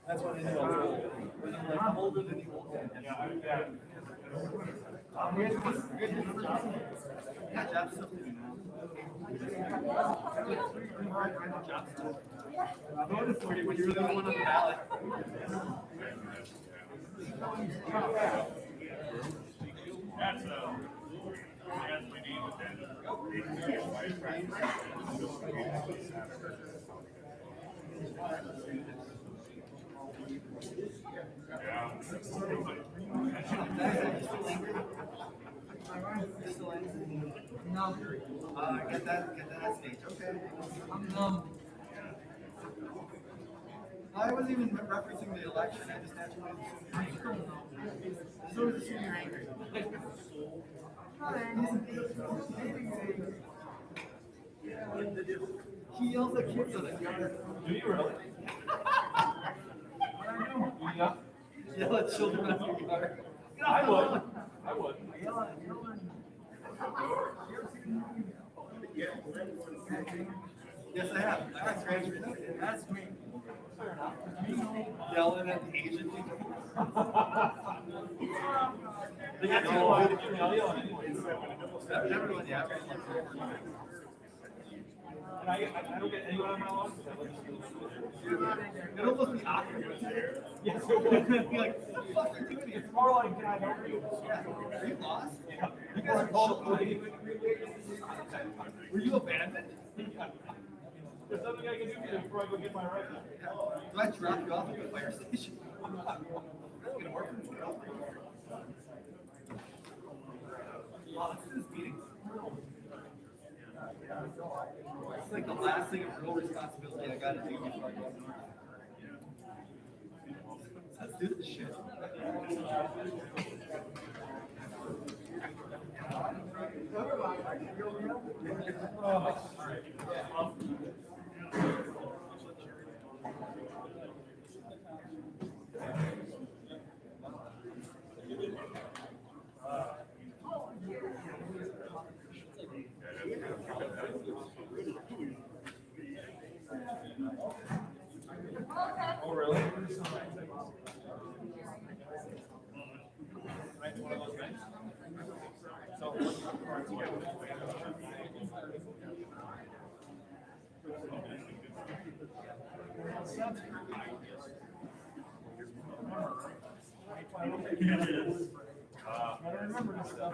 That's what it is. When I'm like older than the old guy. Yeah, job stuff to do now. I voted for you when you were the only one on the ballot. No. Get that stage, okay. I wasn't even referencing the election, I just naturally so was assuming you're angry. He yells at kids on the yard. Do you really? Yeah. Yell at children on your yard. I would. I would. Yes, I have. I got graduated. That's me. Yelling at the Asian people. They got too loud to give me audio anyways. Everyone, yeah. And I don't get anyone on my lawn. It'll almost be awkward. Yes. Be like, what the fuck are you doing here? It's more like, can I help you? Yeah. Are you lost? Yeah. You guys are children. Were you abandoned? Yeah. There's nothing I can do for you before I go get my rifle. Yeah. Do I drop you off at the fire station? That's gonna work. Wow, this is meeting. It's like the last thing of real responsibility I gotta do before I go north. Let's do this shit. Oh, really? I remember this stuff.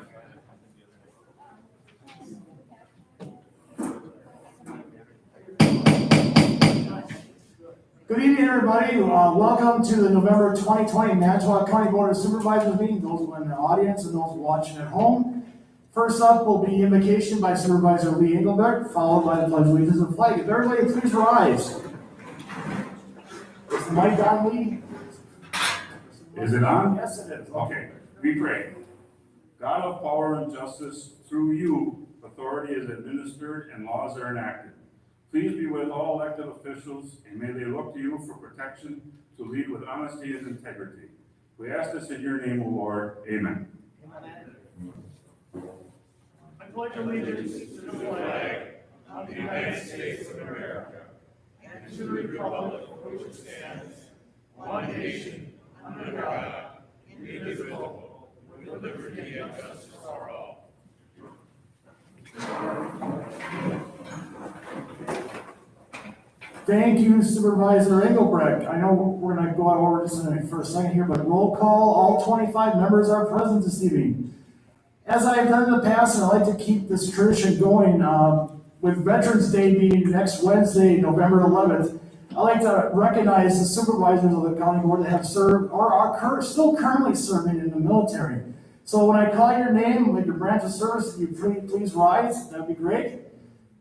Good evening, everybody. Welcome to the November 2020 Manitowoc County Board of Supervisors meeting, those in the audience and those watching at home. First up will be invocation by Supervisor Lee Engelbert, followed by the Pledge of Allegiance and flag. If everybody please rise. Is the mic on, Lee? Is it on? Yes, it is. Okay, we pray. God of power and justice, through you, authority is administered and laws are enacted. Please be with all elected officials, and may they look to you for protection to lead with honesty and integrity. We ask this in your name, O Lord. Amen. I pledge allegiance to the flag of the United States of America and to the republic for which it stands, one nation, under God, indivisible, with liberty and justice for all. Thank you, Supervisor Engelbrecht. I know we're going to go over just for a second here, but roll call, all 25 members are present this evening. As I've done in the past, and I like to keep this tradition going, with Veterans Day being next Wednesday, November 11th, I like to recognize the supervisors of the county board that have served or are still currently serving in the military. So when I call your name with your branch of service, if you please rise, that'd be great.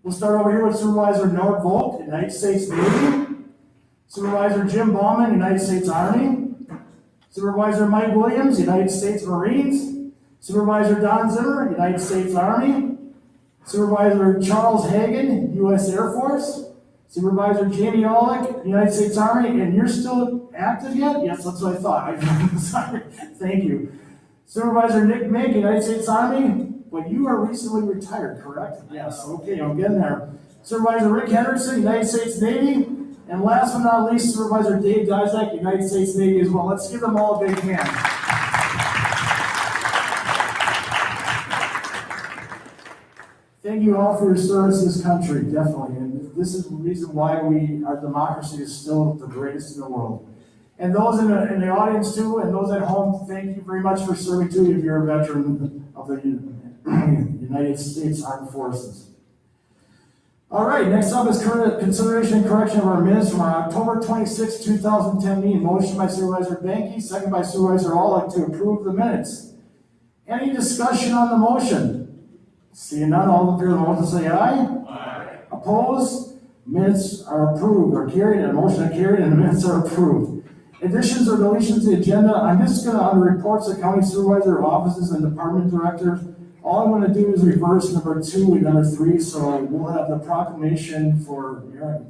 We'll start over here with Supervisor Nord Volk, United States Navy. Supervisor Jim Bauman, United States Army. Supervisor Mike Williams, United States Marines. Supervisor Don Zimmer, United States Army. Supervisor Charles Hagan, U.S. Air Force. Supervisor Jamie Olick, United States Army, and you're still active yet? Yes, that's what I thought. Sorry. Thank you. Supervisor Nick Mink, United States Army, but you are recently retired, correct? Yes, okay, I'm getting there. Supervisor Rick Henderson, United States Navy, and last but not least, Supervisor Dave Dizak, United States Navy as well. Let's give them all a big hand. Thank you all for your service to this country, definitely. And this is the reason why our democracy is still the greatest in the world. And those in the audience too, and those at home, thank you very much for serving too if you're a veteran of the United States Armed Forces. All right, next up is consideration and correction of our minutes from our October 26, 2010 meeting. Motion by Supervisor Benke, second by Supervisor Olick to approve the minutes. Any discussion on the motion? Seeing none, all in favor of the motion say aye. Aye. Opposed? Minutes are approved or carried, and motion are carried, and the minutes are approved. Additions or deletions to the agenda, I'm just going to, under reports of county supervisor offices and department directors, all I'm going to do is reverse number 2 and number 3, so we'll have the proclamation for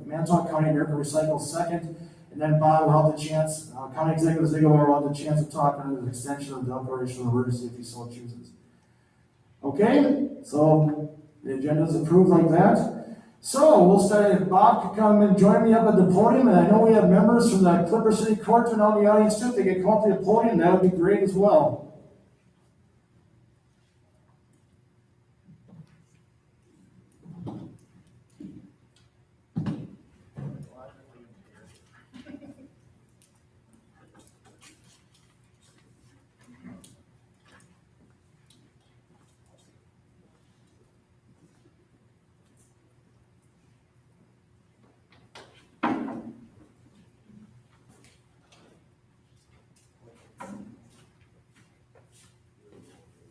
Manitowoc County American Recycle second, and then Bob will have the chance, County Executive Ziegler will have the chance to talk on the extension of the declaration of emergency if he so chooses. Okay, so the agenda is approved like that. So we'll start, if Bob could come and join me up at the podium, and I know we have members from the Clipper City Court and all the audience too. If they could come up to the podium, that would be great as well.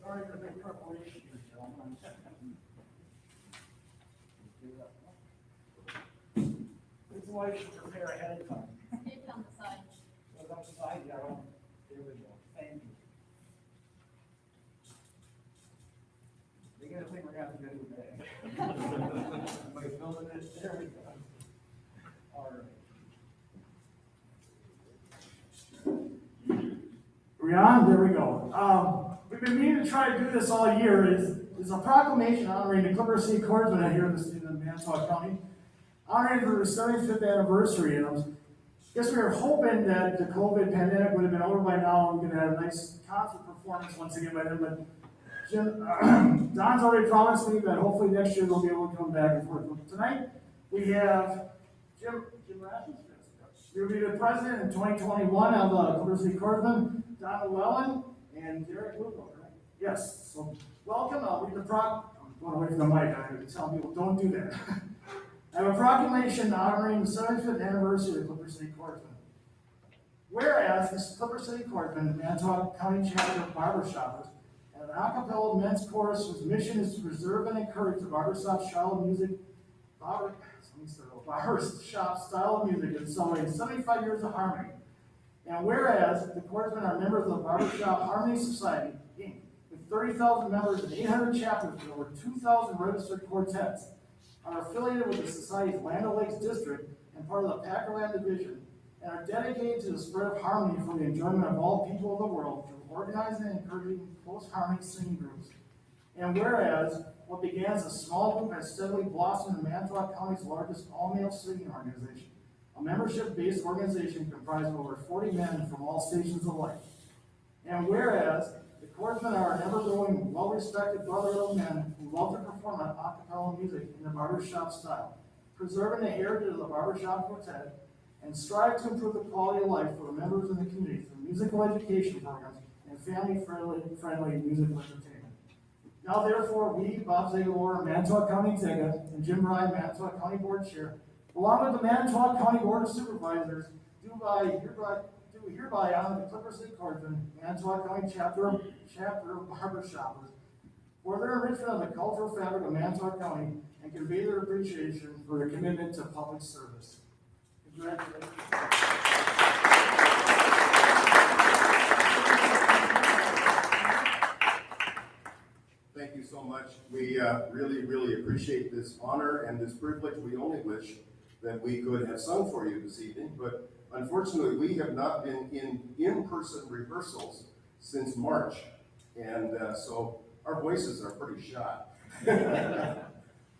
Sorry for the big preparation here, gentlemen. It's why you should prepare ahead of time. It's on the side. Goes up the side, yeah, well, there we go. Thank you. They're gonna think we're gonna have to do that. By building it, there we go. All right. We're on, there we go. We've been meaning to try to do this all year. It's a proclamation honoring the Clipper City Courtsmen here in the Manitowoc County, honoring for the 75th anniversary. And I guess we were hoping that the COVID pandemic would have been over by now and we could have a nice concert performance once again by then. But Don's already promised me that hopefully next year we'll be able to come back and forth. But tonight we have Jim Rasmus. He'll be the president in 2021 of the Clipper City Courtsmen, Don Llewellyn, and Derek Lugo, right? Yes, so welcome. I'll read the I'm going away from the mic. I'm telling people, don't do that. I have a proclamation honoring the 75th anniversary of the Clipper City Courtsmen. Whereas this Clipper City Courtsmen, Manitowoc County Chapter of Barbershoppers, and an a cappella men's chorus whose mission is to preserve and encourage the barbershop style of music, barbershop style of music, and celebrating 75 years of harmony. And whereas the Courtsmen are members of the Barbershop Harmony Society, Inc., with 30,000 members and 800 chapters and over 2,000 registered quartets, are affiliated with the Society's Land O'Lakes District and part of the Packerland Division, and are dedicated to the spread of harmony for the enjoyment of all people of the world through organizing and encouraging close harmony singing groups. And whereas what began as a small group has steadily blossomed in Manitowoc County's largest all-male singing organization, a membership-based organization comprised of over 40 men from all stations of life. And whereas the Cordsmen are an ever-growing, well-respected brotherhood of men who love to perform a cappella music in the barbershop style, preserving the heritage of the barbershop quartet, and strive to improve the quality of life for the members in the community through musical education programs and family-friendly musical entertainment. Now therefore, we, Bob Zagalor, Manitowoc County Executive, and Jim Bryan, Manitowoc County Board Chair, along with the Manitowoc County Board of Supervisors, do hereby honor the Clipper City Cordsmen, Manitowoc County Chapter of Barbershoppers, for their enrichment of the cultural fabric of Manitowoc County and convey their appreciation for their commitment to public service. Congratulations. Thank you so much. We really appreciate this honor and this privilege. We only wish that we could have sung for you this evening, but unfortunately we have not been in-person rehearsals since March, and so our voices are pretty shot.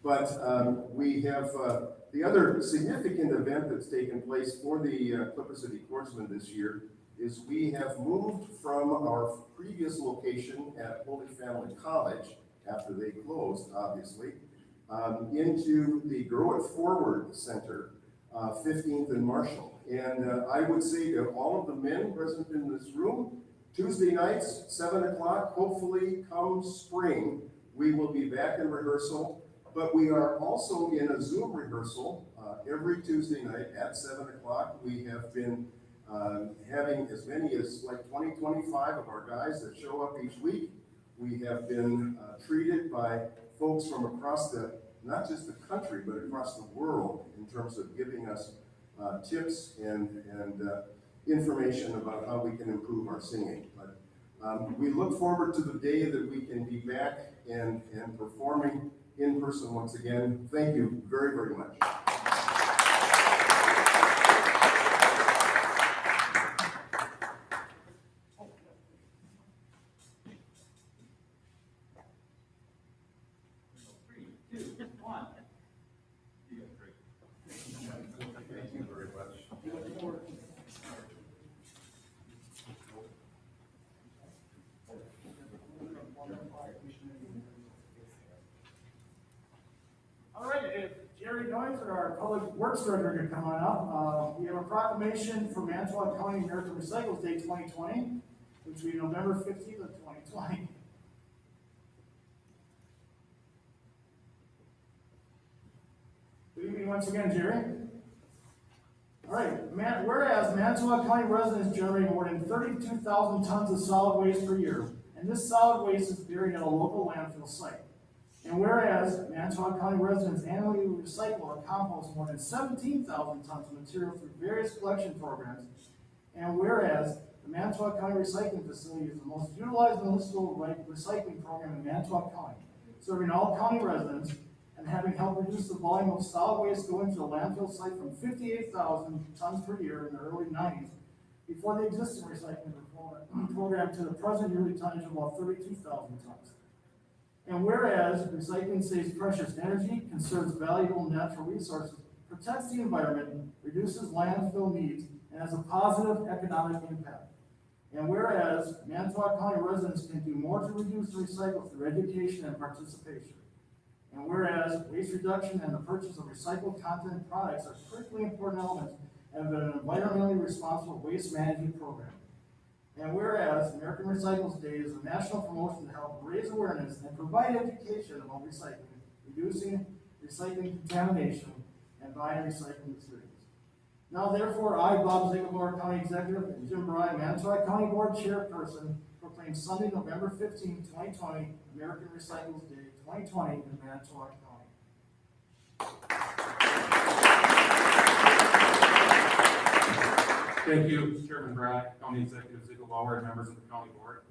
But we have the other significant event that's taken place for the Clipper City Cordsmen this year is we have moved from our previous location at Holy Family College, after they closed, obviously, into the Grow It Forward Center, 15th and Marshall. And I would say to all of the men present in this room, Tuesday nights, 7 o'clock, hopefully come spring, we will be back in rehearsal. But we are also in a Zoom rehearsal every Tuesday night at 7 o'clock. We have been having as many as like 25 of our guys that show up each week. We have been treated by folks from across not just the country, but across the world in terms of giving us tips and information about how we can improve our singing. But we look forward to the day that we can be back and performing in person once again. Thank you very much. Thank you very much. All right, if Jerry Neuser, our Public Works Director, could come on up. We have a proclamation for Manitowoc County American Recycles Day 2020, which will be November 15th of 2020. Good evening once again, Jerry. All right, whereas Manitowoc County residents generate more than 32,000 tons of solid waste per year, and this solid waste is buried at a local landfill site. And whereas Manitowoc County residents annually recycle or compost more than 17,000 tons of material through various collection programs, and whereas the Manitowoc County Recycling Facility is the most utilized municipal recycling program in Manitowoc County, serving all county residents and having helped reduce the volume of solid waste going to the landfill site from 58,000 tons per year in the early 90s, before the existing recycling program, to the present yearly tonnage of about 32,000 tons. And whereas recycling saves precious energy, conserves valuable natural resources, protects the environment, reduces landfill needs, and has a positive economic impact. And whereas Manitowoc County residents can do more to reduce and recycle through education and participation. And whereas waste reduction and the purchase of recycled content products are critically important elements of an environmentally responsible waste management program. And whereas American Recycles Day is a national promotion to help raise awareness and provide education about recycling, reducing recycling contamination, and buying recycling materials. Now therefore, I, Bob Zagalor, County Executive, and Jim Bryan, Manitowoc County Board Chairperson, proclaim Sunday, November 15, 2020, American Recycles Day 2020 in Manitowoc County. Thank you, Chairman Brad, County Executive Ziegel Bauer, and members of the County Board.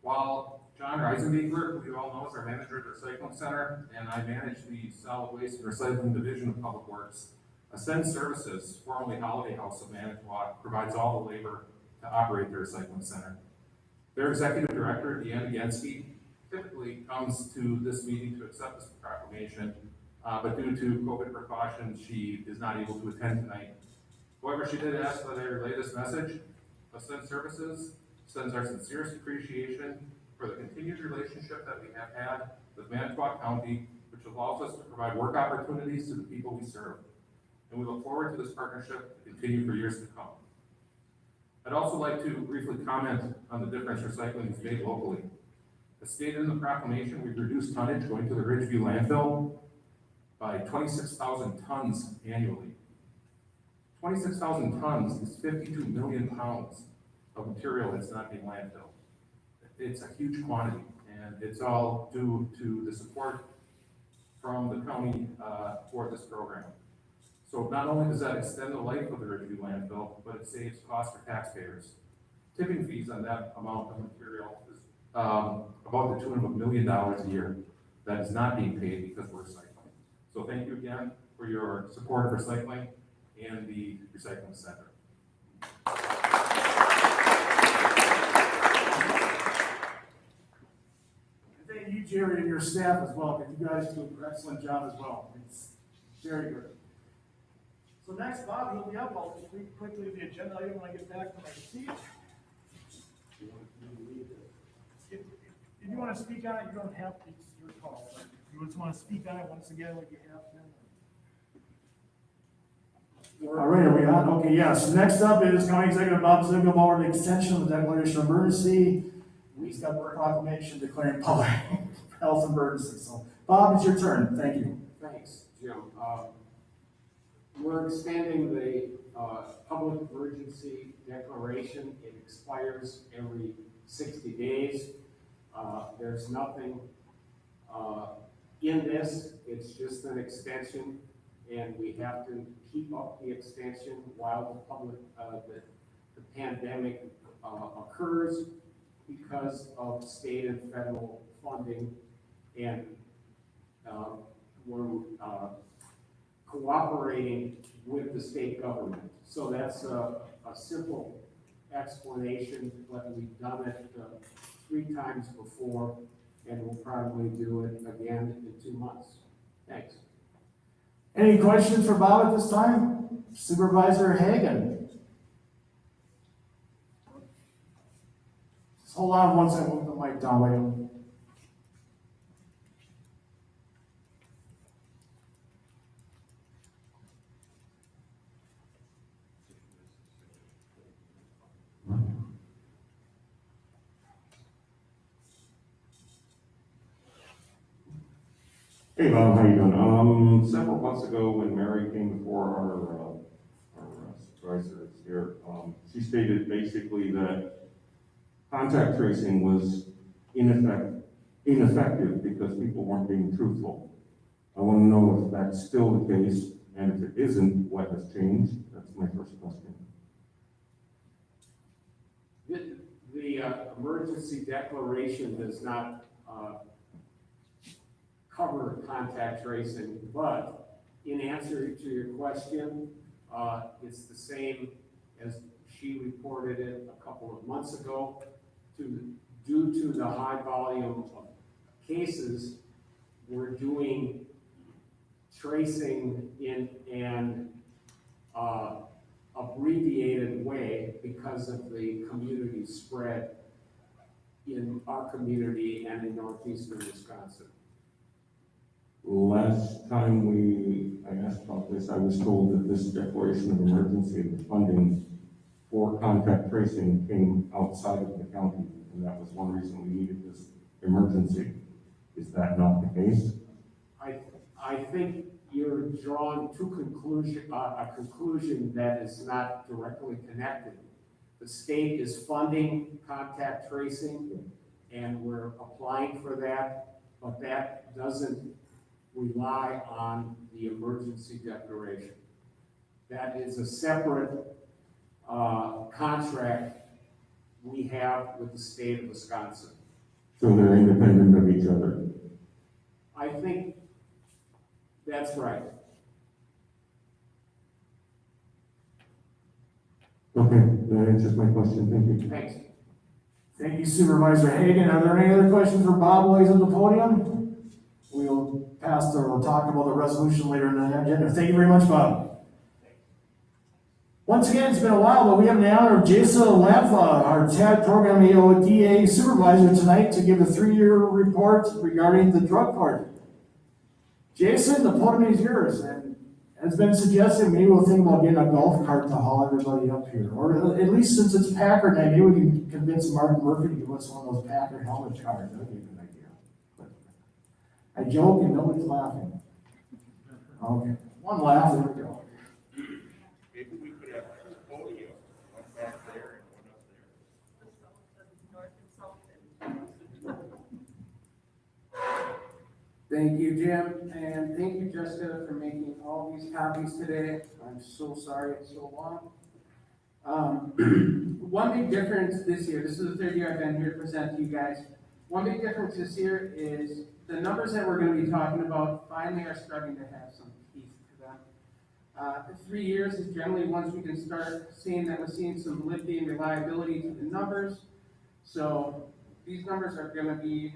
While John Reisenbeekler, who you all know is our manager at the recycling center, and I manage the solid waste and recycling division of Public Works, Ascend Services, formerly Holiday House of Manitowoc, provides all the labor to operate the recycling center. Their executive director, Deanna Yansky, typically comes to this meeting to accept this proclamation, but due to COVID precautions, she is not able to attend tonight. However, she did ask for their latest message. Ascend Services sends our sincerest appreciation for the continued relationship that we have had with Manitowoc County, which allows us to provide work opportunities to the people we serve. And we look forward to this partnership to continue for years to come. I'd also like to briefly comment on the difference recycling has made locally. As stated in the proclamation, we've reduced tonnage going to the Ridgeview landfill by 26,000 tons annually. 26,000 tons is 52 million pounds of material that's not being landfilled. It's a huge quantity, and it's all due to the support from the county for this program. So not only does that extend the life of the Ridgeview landfill, but it saves costs for taxpayers. Tipping fees on that amount of material is about the tune of $1 million a year that is not being paid because we're recycling. So thank you again for your support of recycling and the recycling center. Thank you, Jerry, and your staff as well, because you guys do an excellent job as well. It's very good. So next, Bob, you'll be up. I'll just read quickly the agenda item when I get back to my seat. If you want to speak on it, you don't have to, it's your call. But if you just want to speak on it once again, like you have been. All right, are we on? Okay, yes. Next up is County Executive Bob Ziggle about the extension of the declaration of emergency. We've got a proclamation declaring public health emergency. So, Bob, it's your turn. Thank you. Thanks, Jim. We're extending the public emergency declaration. It expires every 60 days. There's nothing in this. It's just an extension, and we have to keep up the extension while the pandemic occurs because of state and federal funding, and we're cooperating with the state government. So that's a simple explanation, but we've done it 3 times before, and we'll probably do it again in 2 months. Thanks. Any questions for Bob at this time? Supervisor Hagan. Just hold on one second, move the mic down, William. Hey Bob, how you doing? Several months ago when Mary came before our supervisor here, she stated basically that contact tracing was ineffective because people weren't being truthful. I want to know if that's still the case, and if it isn't, what has changed? That's my first question. The emergency declaration does not cover contact tracing, but in answer to your question, it's the same as she reported it a couple of months ago. Due to the high volume of cases, we're doing tracing in an abbreviated way because of the community spread in our community and in northeastern Wisconsin. Last time I asked about this, I was told that this declaration of emergency, the funding for contact tracing came outside of the county, and that was one reason we needed this emergency. Is that not the case? I think you're drawing to a conclusion that is not directly connected. The state is funding contact tracing, and we're applying for that, but that doesn't rely on the emergency declaration. That is a separate contract we have with the state of Wisconsin. So they're independent of each other. I think that's right. Okay, that answers my question, thank you. Thanks. Thank you, Supervisor Hagan. Are there any other questions for Bob while he's at the podium? We'll talk about the resolution later in the agenda. Thank you very much, Bob. Once again, it's been a while, but we have the honor of Jason Lampa, our TAD program AODA supervisor tonight to give a 3-year report regarding the drug court. Jason, the podium is yours, and as been suggested, maybe we'll think about getting a golf cart to haul everybody up here. Or at least since it's Packer night, maybe we can convince Martin Murphy to give us one of those Packer helmet cards. That'd be a good idea. I joke and nobody's laughing. Okay, one laugh, there we go. Maybe we could have two podiums, one back there and one up there. Thank you, Jim, and thank you, Jessica, for making all these copies today. I'm so sorry it's so long. One big difference this year, this is the 3rd year I've been here to present to you guys. One big difference this year is the numbers that we're going to be talking about finally are starting to have some teeth to them. 3 years is generally once we can start seeing that we're seeing some validity and reliability to the numbers. So these numbers are going to be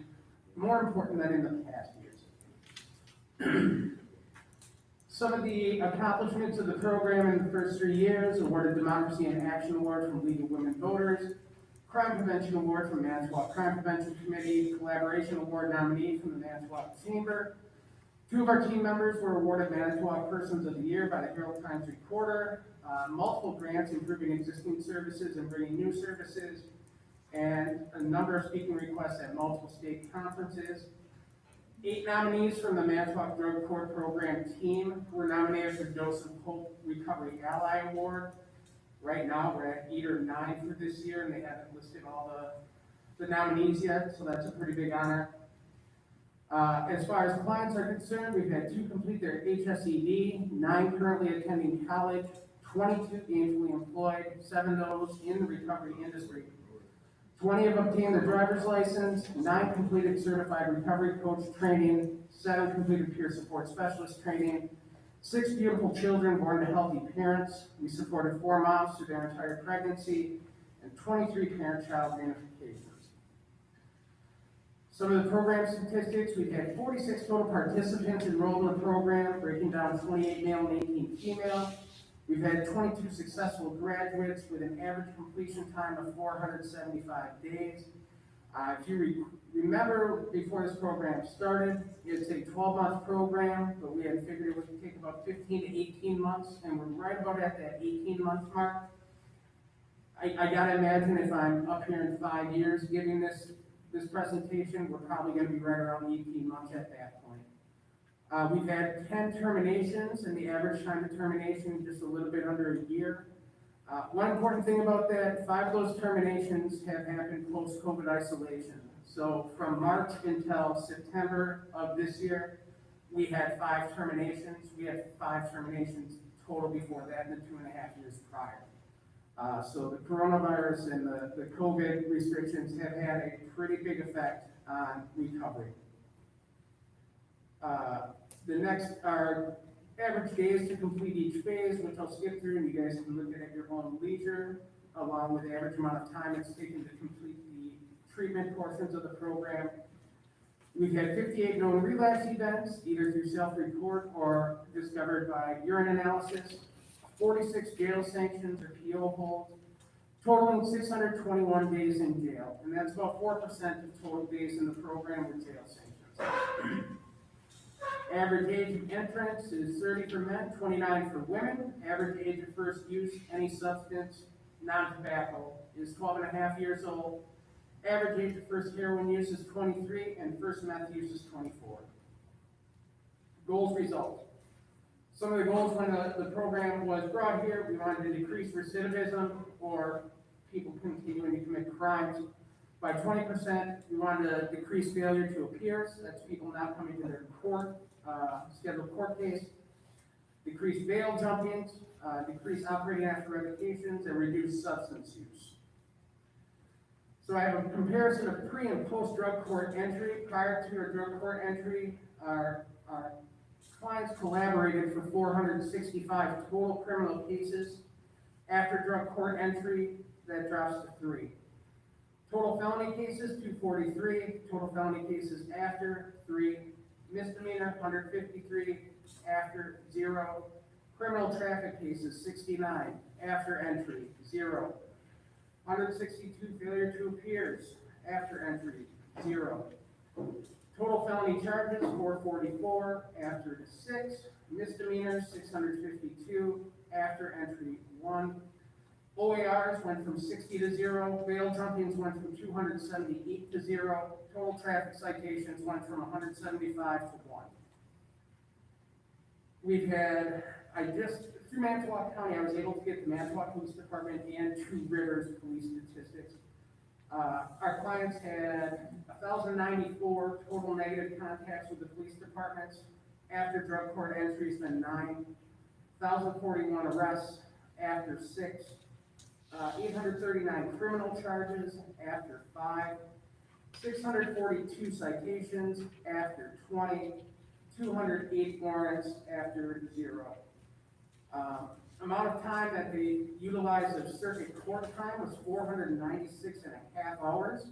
more important than in the past years. Some of the accomplishments of the program in the first 3 years: awarded Democracy in Action Award from League of Women Voters, Crime Prevention Award from Manitowoc Crime Prevention Committee, Collaboration Award nominee from the Manitowoc Chamber. 2 of our team members were awarded Manitowoc Persons of the Year by the Herald Times Reporter, multiple grants improving existing services and bringing new services, and a number of speaking requests at multiple state conferences. 8 nominees from the Manitowoc Drug Court Program team were nominated for Joseph Hope Recovery Ally Award. Right now, we're at 8 or 9 for this year, and they haven't listed all the nominees yet, so that's a pretty big honor. As far as clients are concerned, we've had 2 complete their HSED, 9 currently attending college, 22 gainfully employed, 7 of those in the recovery industry. 20 have obtained their driver's license, 9 completed certified recovery coach training, 7 completed peer support specialist training, 6 beautiful children born to healthy parents. We supported 4 moms through their entire pregnancy, and 23 parent-child reunifications. Some of the program statistics: we've had 46 total participants enrolled in the program, breaking down 28 male and 18 female. We've had 22 successful graduates with an average completion time of 475 days. If you remember, before this program started, it's a 12-month program, but we had figured it would take about 15 to 18 months, and we're right about at that 18-month mark. I gotta imagine if I'm up here in 5 years giving this presentation, we're probably gonna be right around 18 months at that point. We've had 10 terminations, and the average time to termination just a little bit under a year. One important thing about that: 5 of those terminations have happened post-COVID isolation. So from March until September of this year, we had 5 terminations. We had 5 terminations total before that in the 2.5 years prior. So the coronavirus and the COVID restrictions have had a pretty big effect on recovery. The next are average days to complete each phase, which I'll skip through, and you guys can look at your own leisure, along with the average amount of time it's taken to complete the treatment portions of the program. We've had 58 known relapse events, either through self-report or discovered by urine analysis, 46 jail sanctions or PO holds, totaling 621 days in jail, and that's about 4% of total days in the program with jail sanctions. Average age of entrance is 30 for men, 29 for women. Average age of first use, any substance, non-tobacco, is 12.5 years old. Average age of first heroin use is 23, and first meth use is 24. Goals, results. Some of the goals when the program was brought here: we wanted to decrease recidivism, or people continuing to commit crimes, by 20%. We wanted to decrease failure to appear, so that's people not coming to their scheduled court case, decrease bail jumpings, decrease operating after revocations, and reduce substance use. So I have a comparison of pre and post drug court entry. Prior to our drug court entry, our clients collaborated for 465 total criminal cases. After drug court entry, that drops to 3. Total felony cases, 243. Total felony cases after, 3. Misdemeanor, 153. After, 0. Criminal traffic cases, 69. After entry, 0. 162 failure to appears. After entry, 0. Total felony charges, 444. After, 6. Misdemeanors, 652. After entry, 1. OARs went from 60 to 0. Bail jumpings went from 278 to 0. Total traffic citations went from 175 to 1. We've had, through Manitowoc County, I was able to get the Manitowoc Police Department and Two Rivers police statistics. Our clients had 1,094 total negative contacts with the police departments. After drug court entry, it's been 9. 1,041 arrests after 6. 839 criminal charges after 5. 642 citations after 20. 208 warrants after 0. Amount of time that they utilized of circuit court time was 496 and a half hours.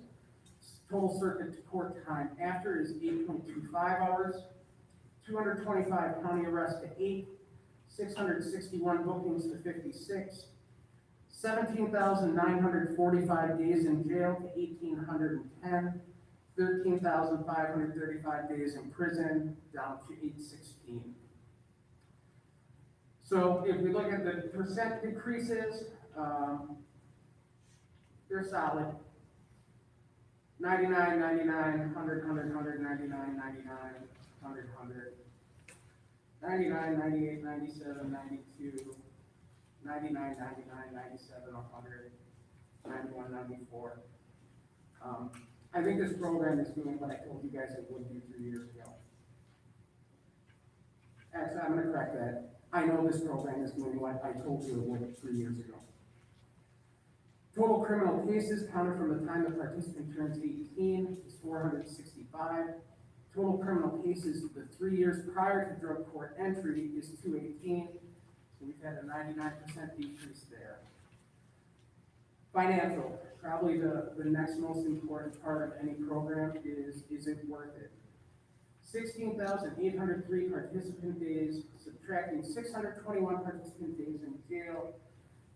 Total circuit court time after is 8.25 hours. 225 county arrests to 8. 661 bookings to 56. 17,945 days in jail to 1,810. 13,535 days in prison, down to 816. So if we look at the percent decreases, they're solid. 99, 99, 100, 100, 100, 99, 99, 100, 100. 99, 98, 97, 92, 99, 99, 97, 100, 91, 94. I think this program is doing what I told you guys it would do 3 years ago. Actually, I'm gonna correct that. I know this program is doing what I told you it would 3 years ago. Total criminal cases counted from the time the participant turns 18 is 465. Total criminal cases the 3 years prior to drug court entry is 218. So we've had a 99% decrease there. Financial, probably the next most important part of any program is it worth it? 16,803 participant days, subtracting 621 participant days in jail,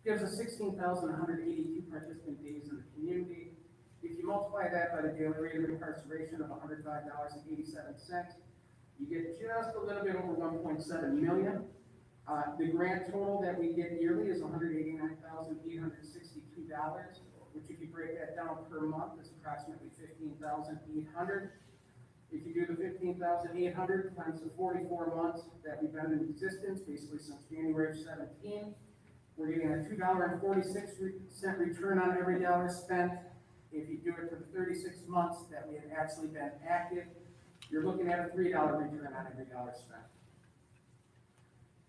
gives us 16,182 participant days in the community. If you multiply that by the daily rate of incarceration of $105.87, you get just a little bit over 1.7 million. The grant total that we get yearly is $189,862, which if you break that down per month is approximately $15,800. If you do the $15,800 times the 44 months that we've been in existence, basically since January of 17, we're getting a $2.46 return on every dollar spent. If you do it for the 36 months that we have actually been active, you're looking at a $3 return on every dollar spent.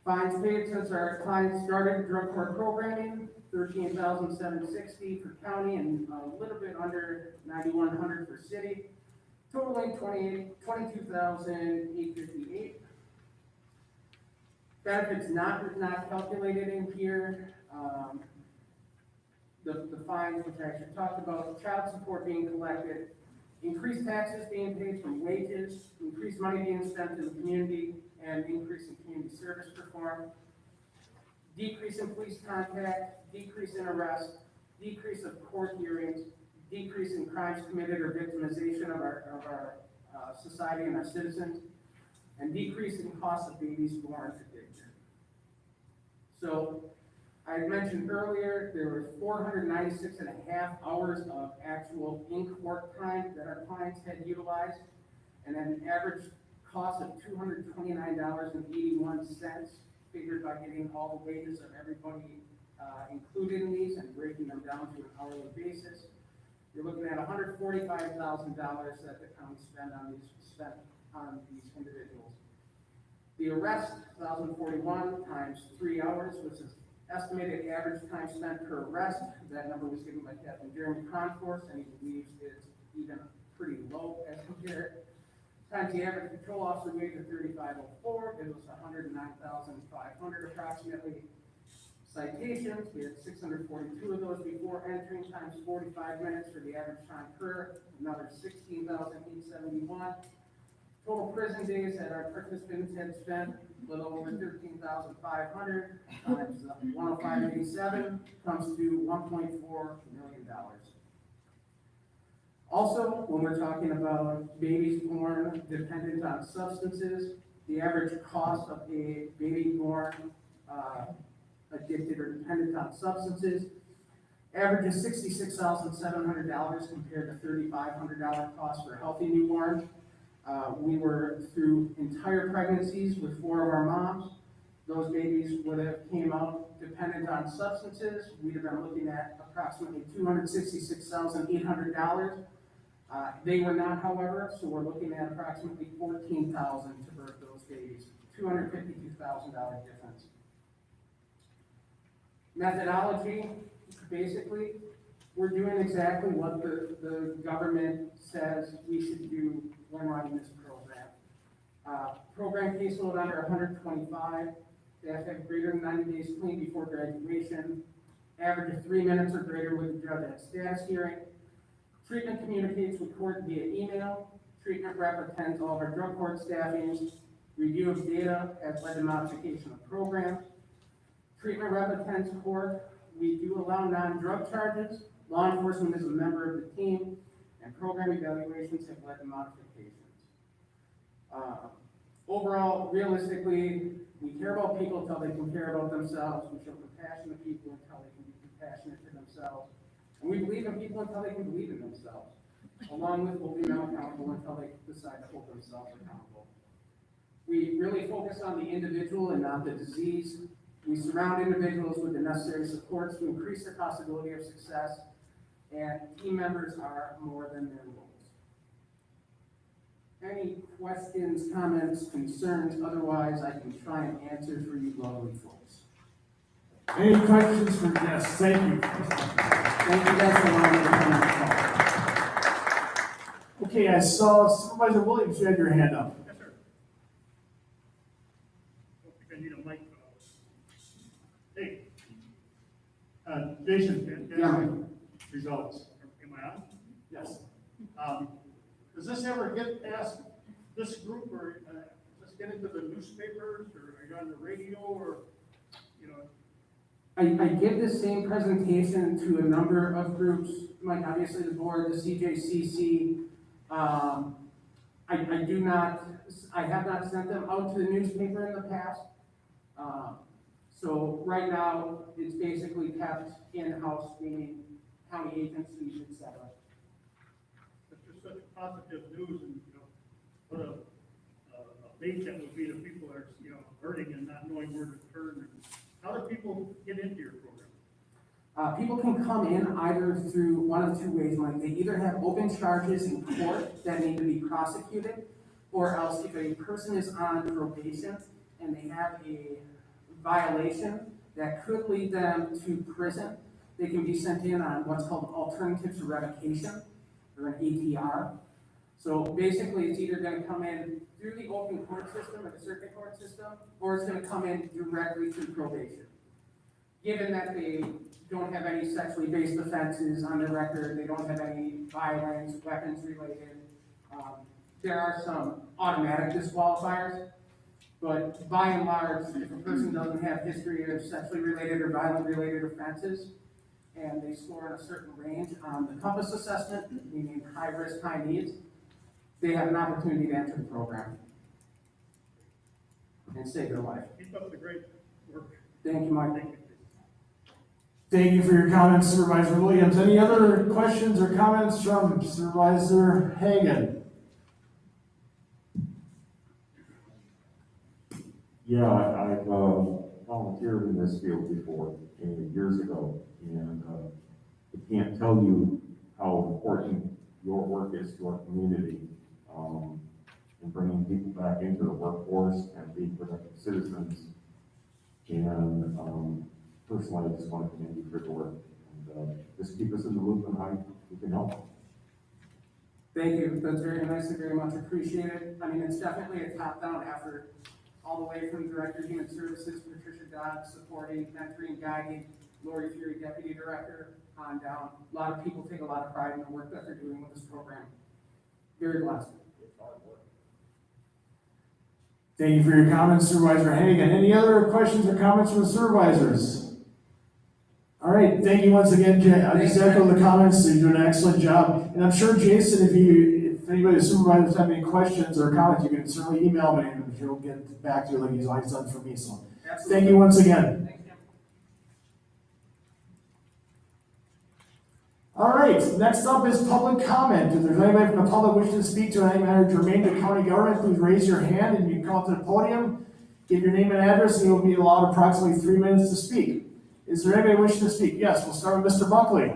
Fines paid since our clients started drug court programming, $13,760 for county and a little bit under $9,100 for city, totaling $22,858. Benefits not calculated in here. The fines, which I actually talked about, child support being collected, increased taxes being paid from wages, increased money being spent in the community, and increase in community service performed, decrease in police contact, decrease in arrest, decrease of court hearings, decrease in crimes committed or victimization of our society and our citizens, and decrease in cost of babies born to addiction. So I mentioned earlier, there were 496 and a half hours of actual in-court time that our clients had utilized, and an average cost of $229.81, figured by getting all the wages of everybody included in these and breaking them down to an hourly basis. You're looking at $145,000 that the county spent on these individuals. The arrest, 1,041 times 3 hours, which is Estimated average time spent per arrest, that number was given by Captain Jeremy Conforce, and he believes it's even pretty low as compared. Times the average patrol officer wage of 3504, it was 109,500 approximately. Citations, we had 642 of those before entering, times 45 minutes for the average time per, another 16,871. Total prison days that our participants had spent, a little over 13,500, times 105.87, comes to $1.4 million. Also, when we're talking about babies born dependent on substances, the average cost of a baby born addicted or dependent on substances averages $66,700 compared to $3,500 cost for a healthy newborn. We were through entire pregnancies with 4 of our moms. Those babies would have came out dependent on substances. We'd have been looking at approximately $266,800. They were not, however, so we're looking at approximately $14,000 to birth those babies, $252,000 difference. Methodology, basically, we're doing exactly what the government says we should do when running this program. Program caseload under 125, they have to have greater than 90 days clean before graduation, average of 3 minutes or greater with the judge at status hearing. Treatment communicates with court via email. Treatment rep attends all of our drug court staffing. Review of data has led to modification of programs. Treatment rep attends court. We do allow non-drug charges. Law enforcement is a member of the team, and program evaluations have led to modifications. Overall, realistically, we care about people until they can care about themselves. We show compassion to people until they can be compassionate to themselves. And we believe in people until they can believe in themselves, along with holding them accountable until they decide to hold themselves accountable. We really focus on the individual and not the disease. We surround individuals with the necessary supports to increase their possibility of success, and team members are more than their roles. Any questions, comments, concerns? Otherwise, I can try and answer for you lovely folks. Any questions for Jess? Thank you. Thank you guys for allowing me to come on the call. Okay, I saw Supervisor Williams, you had your hand up. Yes, sir. Don't think I need a mic. Hey, Jason, fantastic results. Am I on? Yes. Does this ever get past this group, or does this get into the newspapers, or are you on the radio, or, you know? I give the same presentation to a number of groups, like obviously the board, the CJCC. I have not sent them out to the newspaper in the past. So right now, it's basically kept in-house, meaning county agencies, et cetera. It's just such positive news, and, you know, what a bait that would be to people that are, you know, hurting and not knowing where to turn. And how do people get into your program? People can come in either through one of 2 ways, Mike. They either have open charges in court that need to be prosecuted, or else if a person is on probation and they have a violation that could lead them to prison, they can be sent in on what's called alternative to revocation, or an ATR. So basically, it's either going to come in through the open court system or the circuit court system, or it's going to come in directly through probation. Given that they don't have any sexually based offenses on their record, they don't have any violence, weapons related, there are some automatic disqualifiers. But by and large, if a person doesn't have history of sexually related or violent related offenses, and they score in a certain range on the COMPASS assessment, meaning high risk, high needs, they have an opportunity to enter the program and save their life. Keep up the great work. Thank you, Mike. Thank you. Thank you for your comments, Supervisor Williams. Any other questions or comments from Supervisor Hagan? Yeah, I've volunteered in this field before, years ago, and I can't tell you how important your work is to our community, in bringing people back into the workforce and being productive citizens. And personally, I just want to commend you for the work. And just keep us in the loop on how we can help. Thank you, that's very nice and very much appreciated. I mean, it's definitely a top-down effort, all the way from Director of Human Services, Patricia Dodd, supporting, mentoring, guiding, Lori Fury, Deputy Director, on down. A lot of people take a lot of pride in the work that they're doing with this program. Very blessed. Thank you for your comments, Supervisor Hannigan. Any other questions or comments from the supervisors? All right, thank you once again, Jay. I just echo the comments. You do an excellent job. And I'm sure, Jason, if anybody, the supervisors have any questions or comments, you can certainly email me and he'll get back to you like he's always done for me. So Absolutely. thank you once again. Thank you. All right, next up is public comment. If there's anybody from the public wishing to speak to any matter germane to county government, please raise your hand and you can come up to the podium, give your name and address, and you'll be allowed approximately 3 minutes to speak. Is there anybody wishing to speak? Yes, we'll start with Mr. Buckley.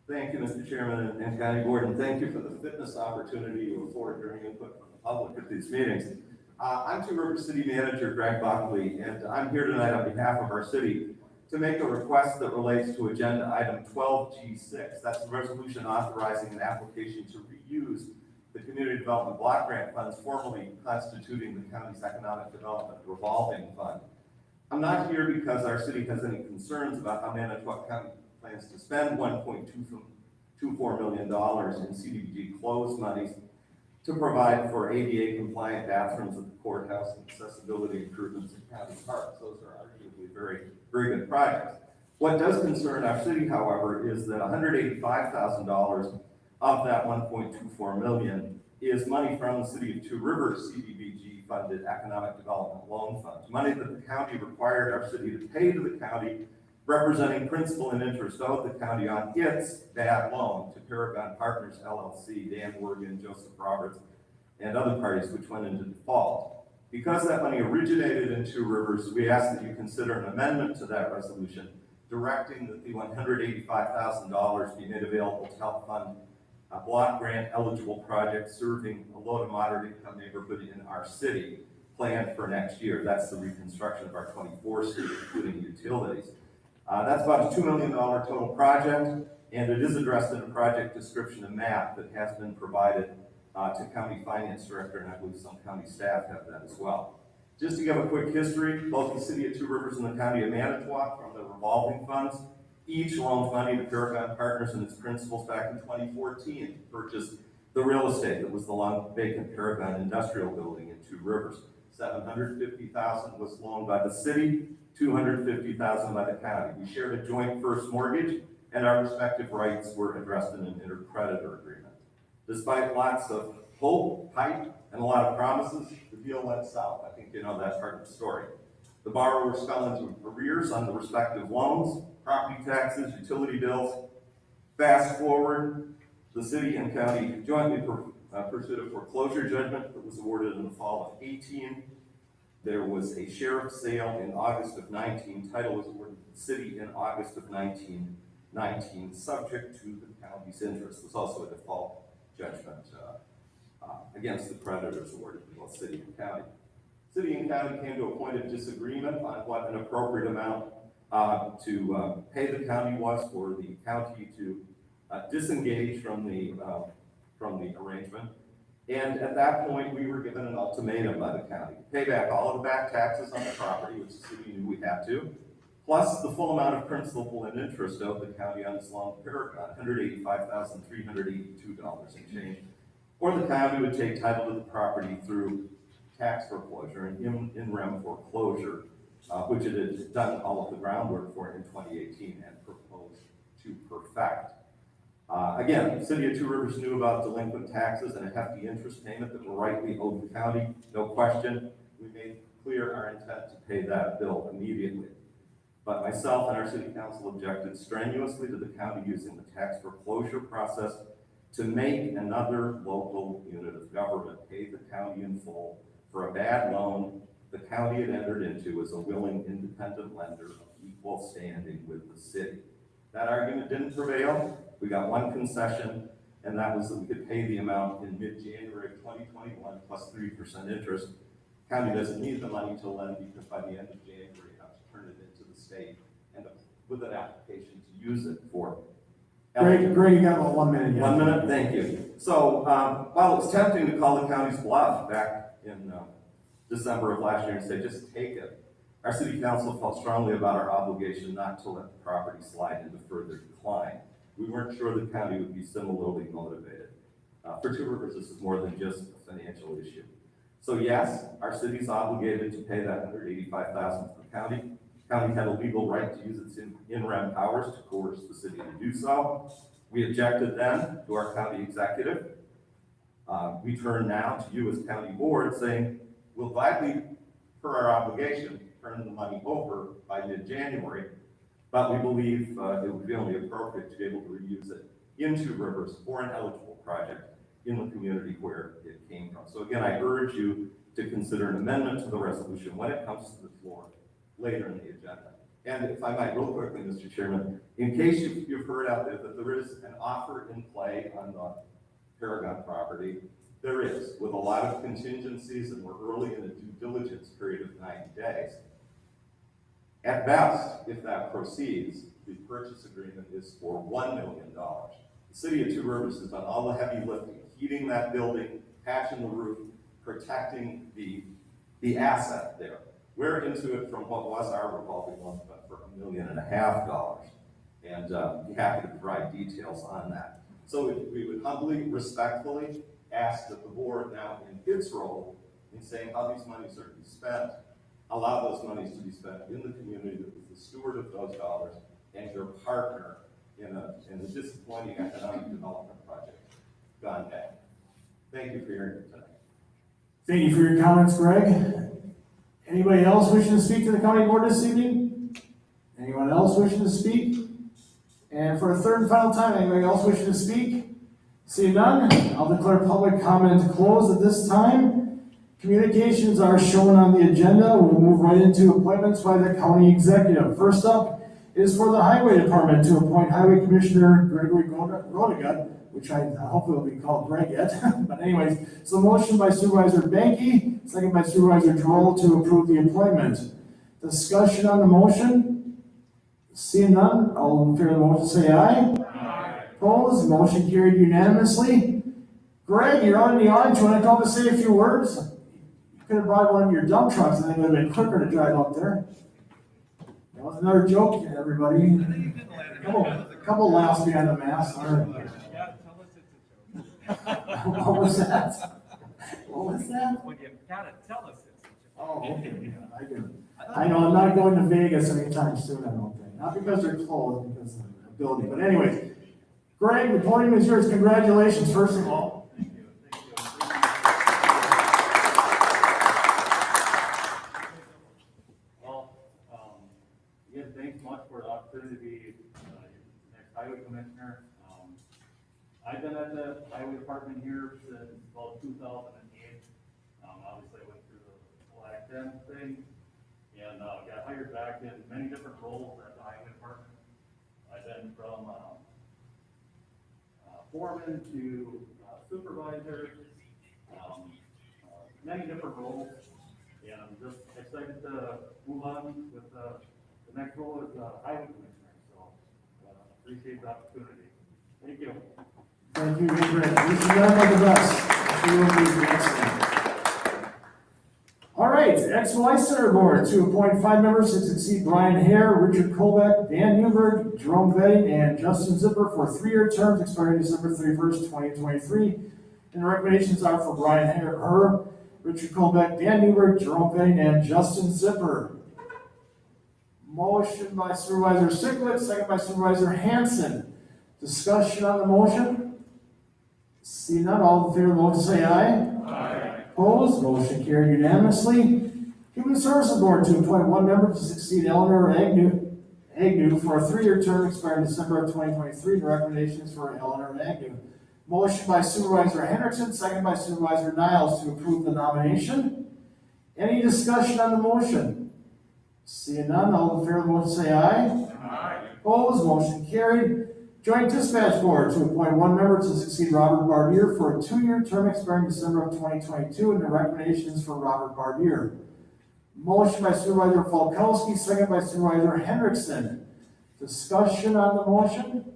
Thank you, Mr. Chairman and County Board, and thank you for the fitness opportunity you afford during input from the public at these meetings. I'm Two Rivers City Manager Greg Buckley, and I'm here tonight on behalf of our city to make a request that relates to agenda item 12G6. That's a resolution authorizing an application to reuse the Community Development Block Grant funds formerly constituting the county's Economic Development Revolving Fund. I'm not here because our city has any concerns about how Manitowoc County plans to spend $1.24 million in CDBG closed monies to provide for ADA compliant bathrooms at the courthouse and accessibility improvements in county parks. Those are arguably very, very good projects. What does concern our city, however, is that $185,000 of that $1.24 million is money from the City of Two Rivers CDBG funded Economic Development Loan Fund, money that the county required our city to pay to the county, representing principal and interest owed the county on its bad loan to Paragon Partners LLC, Dan Morgan, Joseph Roberts, and other parties which went into default. Because that money originated in Two Rivers, we ask that you consider an amendment to that resolution, directing that the $185,000 be made available to help fund a block grant eligible project serving a low to moderate income neighborhood in our city planned for next year. That's the reconstruction of our 24th Street, including utilities. That's about a $2 million total project, and it is addressed in a project description and map that has been provided to County Finance Director, and I believe some county staff have that as well. Just to give a quick history, both the City of Two Rivers and the County of Manitowoc from the revolving funds each loaned money to Paragon Partners and its principals back in 2014 to purchase the real estate that was the long vacant Paragon Industrial Building in Two Rivers. $750,000 was loaned by the city, $250,000 by the county. We shared a joint first mortgage, and our respective rights were addressed in an intercreditor agreement. Despite lots of hope, hype, and a lot of promises, the deal went south. I think you know that part of the story. The borrowers fell into arrears on the respective loans, property taxes, utility bills. Fast forward, the city and county jointly pursued a foreclosure judgment that was awarded in the fall of 18. There was a sheriff's sale in August of 19. Title was awarded to the city in August of 19, subject to the county's interest. There was also a default judgment against the creditors awarded to both city and county. City and county came to a point of disagreement on what an appropriate amount to pay the county was for the county to disengage from the arrangement. And at that point, we were given an ultimatum by the county to pay back all of the back taxes on the property, which the city knew we had to, plus the full amount of principal and interest owed the county on its loan to Paragon, $185,382 and change. Or the county would take title to the property through tax foreclosure and in rem foreclosure, which it had done all of the groundwork for in 2018 and proposed to perfect. Again, the City of Two Rivers knew about delinquent taxes and a hefty interest payment that were rightly owed the county. No question, we made clear our intent to pay that bill immediately. But myself and our city council objected strenuously to the county using the tax foreclosure process to make another local unit of government pay the county in full for a bad loan the county had entered into as a willing independent lender of equal standing with the city. That argument didn't prevail. We got one concession, and that was that we could pay the amount in mid-January of 2021 plus 3% interest. County doesn't need the money to lend because by the end of January, you have to turn it into the state and with an application to use it for. Greg, you got about 1 minute. 1 minute, thank you. So while it was tempting to call the county's bluff back in December of last year and say, just take it, our city council felt strongly about our obligation not to let the property slide into further decline. We weren't sure the county would be similarly motivated. For Two Rivers, this is more than just a financial issue. So yes, our city's obligated to pay that $185,000 to the county. County had a legal right to use its in-rem powers to coerce the city to do so. We objected then to our county executive. We turn now to you as county board saying, we'll gladly, per our obligation, turn the money over by mid-January, but we believe it would be only appropriate to be able to reuse it in Two Rivers for an eligible project in the community where it came from. So again, I urge you to consider an amendment to the resolution when it comes to the floor later in the agenda. And if I might real quickly, Mr. Chairman, in case you've heard out there that there is an offer in play on the Paragon property, there is, with a lot of contingencies, and we're early in a due diligence period of 90 days. At best, if that proceeds, the purchase agreement is for $1 million. The city of Two Rivers has done all the heavy lifting, heating that building, patching the roof, protecting the asset there. We're into it from what was our revolving loan, but for $1.5 million. And be happy to provide details on that. So we would humbly, respectfully ask that the board now in its role in saying how these monies are to be spent, allow those monies to be spent in the community that was the steward of those dollars and your partner in a disappointing economic development project gone bad. Thank you for hearing me tonight. Thank you for your comments, Greg. Anybody else wishing to speak to the county board this evening? Anyone else wishing to speak? And for a third and final time, anybody else wishing to speak? Seeing none, I'll declare public comment closed at this time. Communications are shown on the agenda. We'll move right into appointments by the county executive. First up is for the highway department to appoint Highway Commissioner Gregory Rodegut, which I hope will be called Greg yet. But anyways, so motion by Supervisor Banky, second by Supervisor Droll to approve the appointment. Discussion on the motion? Seeing none, all in favor of the motion say aye. Aye. Opposed? Motion carried unanimously. Greg, you're on the audience. You want to come to say a few words? You could have brought one of your dump trucks. I think it would have been quicker to drive up there. That was another joke, everybody. Couple laughs behind the mask. What was that? What was that? Well, you gotta tell us it's. Oh, okay. I know, I'm not going to Vegas anytime soon, I don't think. Not because they're closed, because of the ability. But anyways, Greg, the podium is yours. Congratulations, first of all. Thank you. Well, again, thanks much for the opportunity to be next highway commissioner. I've been at the highway department here since about 2008. Obviously, I went through the Black 10 thing and got hired back in many different roles at the highway department. I've been from foreman to supervisor, many different roles, and I'm just excited to move on with the next role as highway commissioner. So appreciate the opportunity. Thank you. Thank you, Greg. Wish you nothing but the best. You will be excellent. All right, XY Center Board to appoint 5 members to succeed Brian Hare, Richard Colbeck, Dan Newberg, Jerome Vetting, and Justin Zipper for 3-year terms expiring December 31st, 2023. And the recommendations are for Brian Hare, Richard Colbeck, Dan Newberg, Jerome Vetting, and Justin Zipper. Motion by Supervisor Siglett, second by Supervisor Hanson. Discussion on the motion? See none, all in favor of the motion say aye. Aye. Opposed? Motion carried unanimously. Human Services Board to appoint 1 member to succeed Eleanor Agnew for a 3-year term expiring December of 2023. The recommendation is for Eleanor Agnew. Motion by Supervisor Henderson, second by Supervisor Niles to approve the nomination. Any discussion on the motion? Seeing none, all in favor of the motion say aye. Aye. Opposed, motion carried. Joint Dispatch Board to appoint one member to succeed Robert Barbier for a 2-year term expiring December of 2022, and the recommendations for Robert Barbier. Motion by Supervisor Falkowski, second by Supervisor Hendrickson. Discussion on the motion?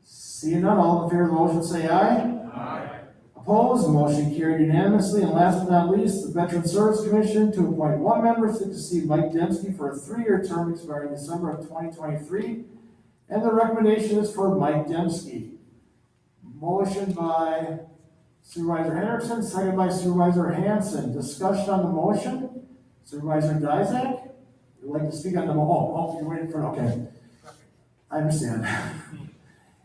Seeing none, all in favor of the motion say aye. Aye. Opposed, motion carried unanimously. And last but not least, the Veteran Service Commission to appoint one member to succeed Mike Dembski for a 3-year term expiring December of 2023. And the recommendation is for Mike Dembski. Motion by Supervisor Hendrickson, second by Supervisor Hanson. Discussion on the motion? Supervisor Dizak? You'd like to speak on the motion? Oh, you're waiting for, okay. I understand.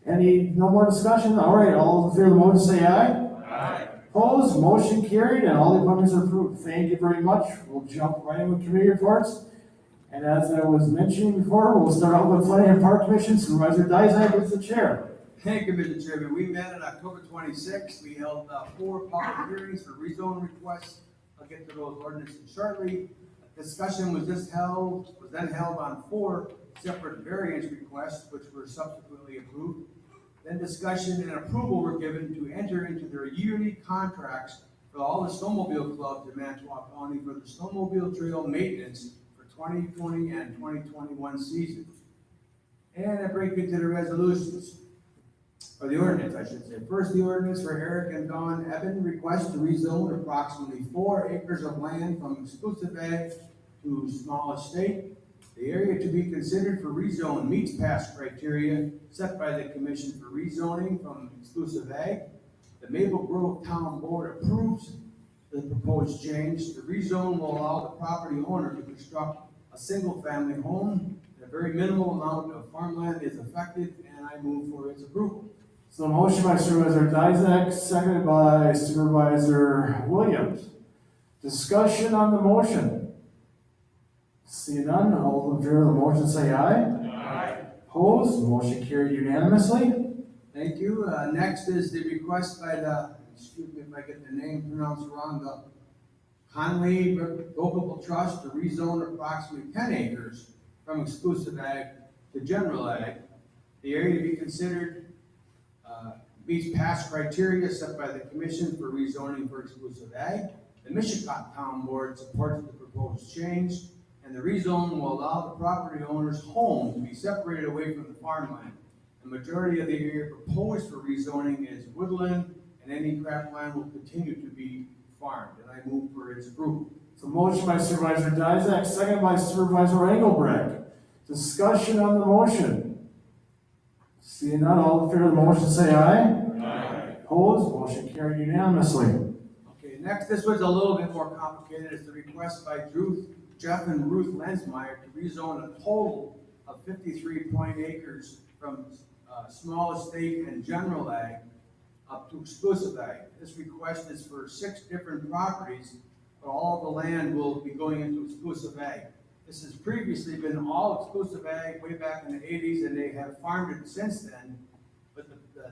No more discussion? All right, all in favor of the motion say aye. Aye. Opposed, motion carried, and all the appointments are approved. Thank you very much. We'll jump right in with committee reports. And as I was mentioning before, we'll start out with Planning and Park Commission. Supervisor Dizak is the chair. Thank you, Mr. Chairman. We met on October 26th. We held 4 public hearings for rezone requests. I'll get to those ordinances shortly. Discussion was then held on 4 separate variance requests, which were subsequently approved. Then discussion and approval were given to enter into their yearly contracts for all the snowmobile clubs in Manitowoc County for the snowmobile trail maintenance for 2020 and 2021 season. And I break into the resolutions, or the ordinance, I should say. First, the ordinance for Eric and Dawn Eben request to rezone approximately 4 acres of land from exclusive ag to small estate. The area to be considered for rezone meets past criteria set by the Commission for Rezoning from exclusive ag. The Maple Grove Town Board approves the proposed change. The rezone will allow the property owner to construct a single-family home. A very minimal amount of farmland is affected, and I move for its approval. So motion by Supervisor Dizak, seconded by Supervisor Williams. Discussion on the motion? Seeing none, all in favor of the motion say aye. Aye. Opposed, motion carried unanimously. Thank you. Next is the request by the, excuse me if I get the name pronounced wrong, the Conley Revocable Trust to rezone approximately 10 acres from exclusive ag to general ag. The area to be considered meets past criteria set by the Commission for Rezoning for exclusive ag. The Michigan Town Board supports the proposed change, and the rezone will allow the property owner's home to be separated away from the farmland. The majority of the area proposed for rezoning is woodland, and any cropland will continue to be farmed, and I move for its approval. So motion by Supervisor Dizak, second by Supervisor Engelbrecht. Discussion on the motion? Seeing none, all in favor of the motion say aye. Aye. Opposed, motion carried unanimously. Okay, next, this was a little bit more complicated. It's the request by Jeff and Ruth Lensmeyer to rezone a total of 53 acres from small estate and general ag up to exclusive ag. This request is for 6 different properties, but all of the land will be going into exclusive ag. This has previously been all exclusive ag way back in the 80s, and they have farmed it since then, but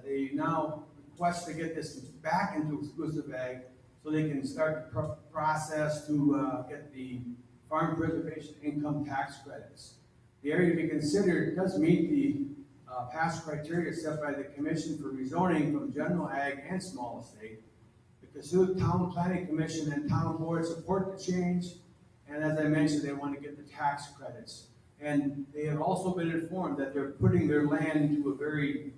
they now request to get this back into exclusive ag so they can start the process to get the farm preservation income tax credits. The area to be considered does meet the past criteria set by the Commission for Rezoning from general ag and small estate. The Cassuth Town Planning Commission and Town Board support the change, and as I mentioned, they want to get the tax credits. And they have also been informed that they're putting their land into a very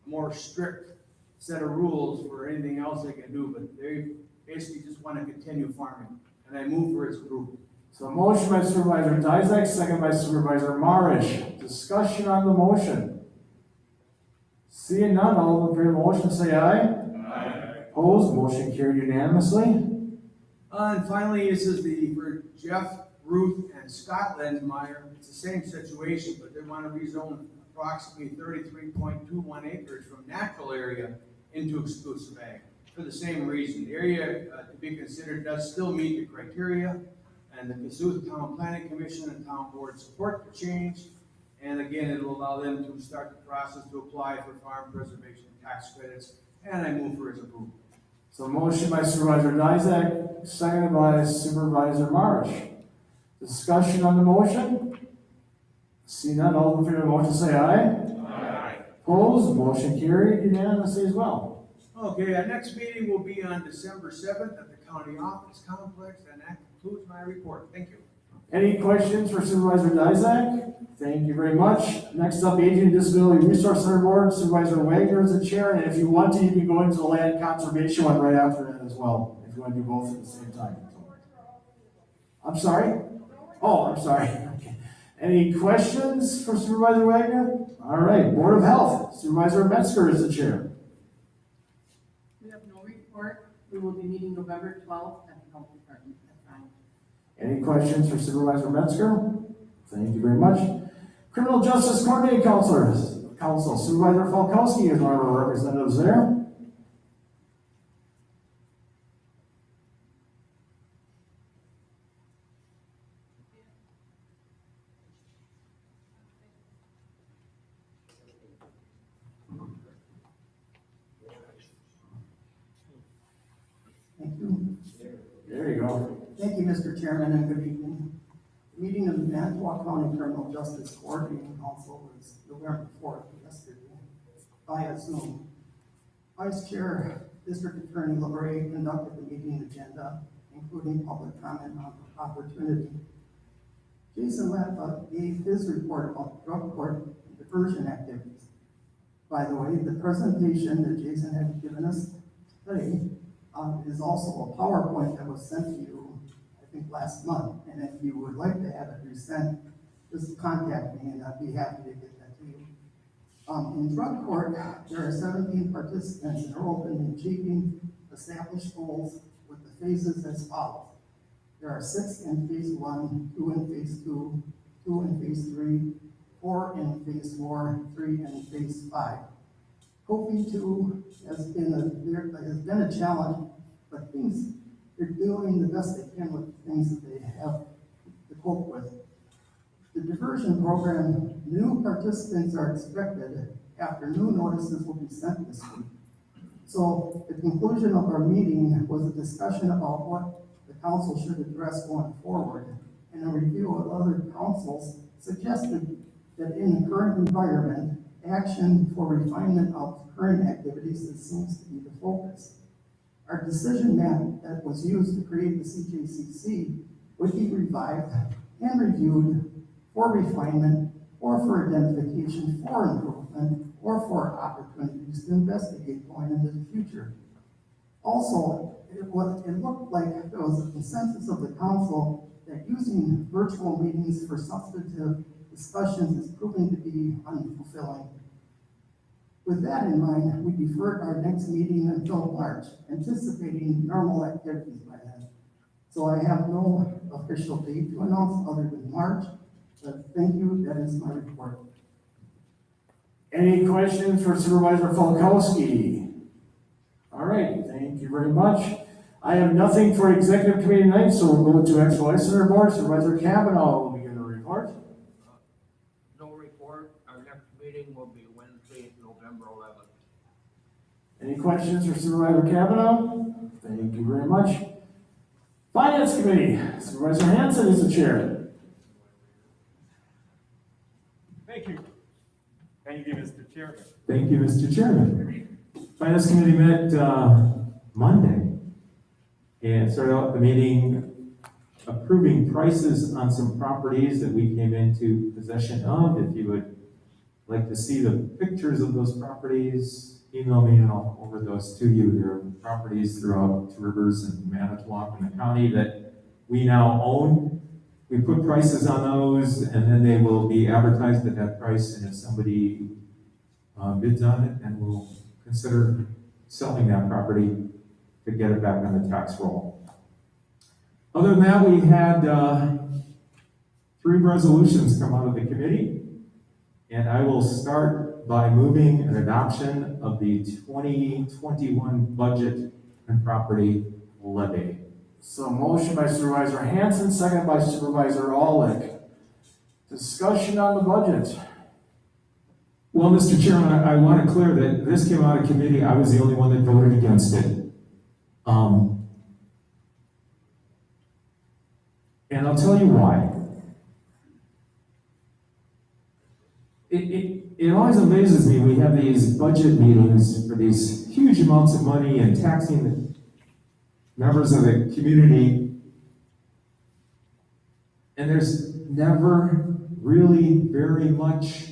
more strict set of rules for anything else they can do, but they basically just want to continue farming, and I move for its approval. So motion by Supervisor Dizak, second by Supervisor Marish. Discussion on the motion? Seeing none, all in favor of the motion say aye. Aye. Opposed, motion carried unanimously. And finally, this is for Jeff, Ruth, and Scott Lensmeyer. It's the same situation, but they want to rezone approximately 33.21 acres from natural area into exclusive ag for the same reason. The area to be considered does still meet the criteria, and the Cassuth Town Planning Commission and Town Board support the change. And again, it will allow them to start the process to apply for farm preservation tax credits, and I move for its approval. So motion by Supervisor Dysek, seconded by Supervisor March. Discussion on the motion? See none, all in favor of the motion say aye. Aye. Opposed, motion carried unanimously as well. Okay, our next meeting will be on December 7th at the county office complex, and that concludes my report. Thank you. Any questions for Supervisor Dysek? Thank you very much. Next up, Aging and Disability Resource Center Board, Supervisor Wagner is the chair, and if you want to, you can go into the land conservation one right after that as well, if you want to do both at the same time. I'm sorry? Oh, I'm sorry. Okay. Any questions for Supervisor Wagner? All right, Board of Health, Supervisor Metzger is the chair. We have no report. We will be meeting November 12th at the health department at 9. Any questions for Supervisor Metzger? Thank you very much. Criminal Justice Coordinating Council, Supervisor Falkowski is one of our representatives there. Thank you. There you go. Thank you, Mr. Chairman, and good evening. The meeting of the Manitowoc County Criminal Justice Coordinating Council was November 4th, yesterday, via Zoom. Vice Chair District Attorney LaBrie conducted the meeting agenda, including public comment opportunity. Jason Latva gave his report about drug court and diversion activities. By the way, the presentation that Jason had given us today is also a PowerPoint that was sent to you, I think, last month. And if you would like to have it resent, just contact me and I'd be happy to get that to you. In drug court, there are 17 participants enrolled in achieving established goals with the phases as follows. There are 6 in phase 1, 2 in phase 2, 2 in phase 3, 4 in phase 4, 3 in phase 5. Coping 2 has been a challenge, but they're doing the best they can with the things that they have to cope with. The diversion program, new participants are expected after new notices will be sent this week. So the conclusion of our meeting was a discussion about what the council should address going forward, and a review of other councils suggested that in the current environment, action for refinement of current activities seems to be the focus. Our decision map that was used to create the CJCC would be revived and reviewed for refinement or for identification for improvement or for opportunities to investigate going into the future. Also, it looked like there was a consensus of the council that using virtual meetings for substantive discussions is proving to be unfulfilling. With that in mind, we deferred our next meeting until March, anticipating normal activities by then. So I have no official date to announce other than March, but thank you, that is my report. Any questions for Supervisor Falkowski? All right, thank you very much. I have nothing for executive committee tonight, so we'll go to Exploration Center Board. Supervisor Kavanaugh will begin the report. No report. Our next meeting will be Wednesday, November 11th. Any questions for Supervisor Kavanaugh? Thank you very much. Finance Committee, Supervisor Hanson is the chair. Thank you. Thank you, Mr. Chairman. Thank you, Mr. Chairman. Finance Committee met Monday and started out the meeting approving prices on some properties that we came into possession of. If you would like to see the pictures of those properties, email me and I'll forward those to you. There are properties throughout Two Rivers and Manitowoc in the county that we now own. We put prices on those and then they will be advertised at that price, and if somebody bids on it, and we'll consider selling that property to get it back on the tax roll. Other than that, we had 3 resolutions come out of the committee, and I will start by moving an adoption of the 2021 budget and property levy. So motion by Supervisor Hanson, second by Supervisor Aulick. Discussion on the budget. Well, Mr. Chairman, I want to clear that this came out of committee. I was the only one that voted against it. And I'll tell you why. It always amazes me, we have these budget meetings for these huge amounts of money and taxing the members of the community. And there's never really very much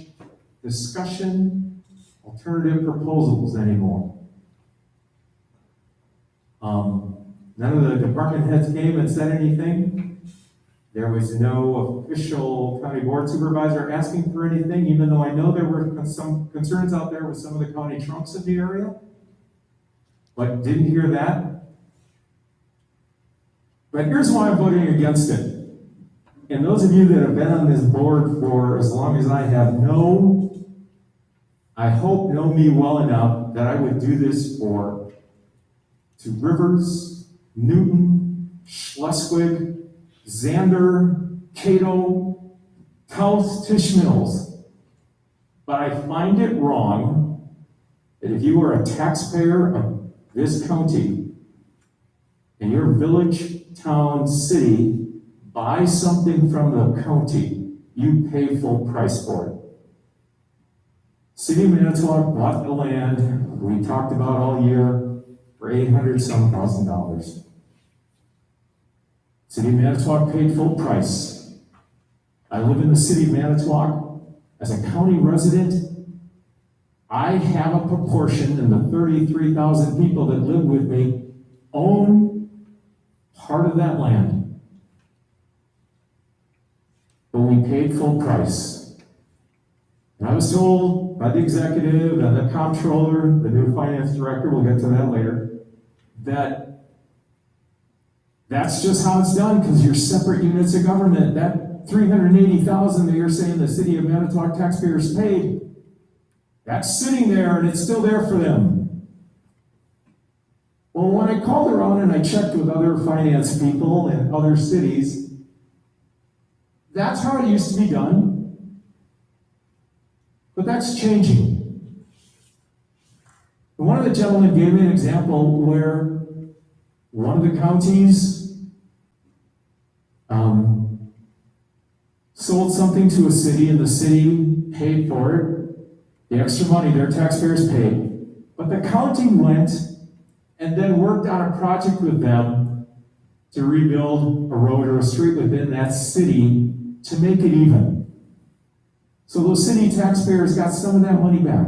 discussion, alternative proposals anymore. None of the department heads came and said anything. There was no official county board supervisor asking for anything, even though I know there were some concerns out there with some of the county trunks in the area. But didn't hear that. But here's why I'm voting against it. And those of you that have been on this board for as long as I have I hope know me well enough that I would do this for Two Rivers, Newton, Schleswig, Xander, Cato, Taos, Tisch Mills. But I find it wrong that if you are a taxpayer of this county and your village, town, city buy something from the county, you pay full price for it. City of Manitowoc bought the land we talked about all year for $800-some thousand. City of Manitowoc paid full price. I live in the city of Manitowoc. As a county resident, I have a proportion, and the 33,000 people that live with me own part of that land. But we paid full price. And I was told by the executive and the comptroller, the new finance director, we'll get to that later, that that's just how it's done because you're separate units of government. That $380,000 that you're saying the city of Manitowoc taxpayers paid, that's sitting there and it's still there for them. Well, when I called around and I checked with other finance people in other cities, that's how it used to be done. But that's changing. And one of the gentlemen gave me an example where one of the counties sold something to a city and the city paid for it. The extra money their taxpayers paid. But the county went and then worked on a project with them to rebuild a road or a street within that city to make it even. So those city taxpayers got some of that money back.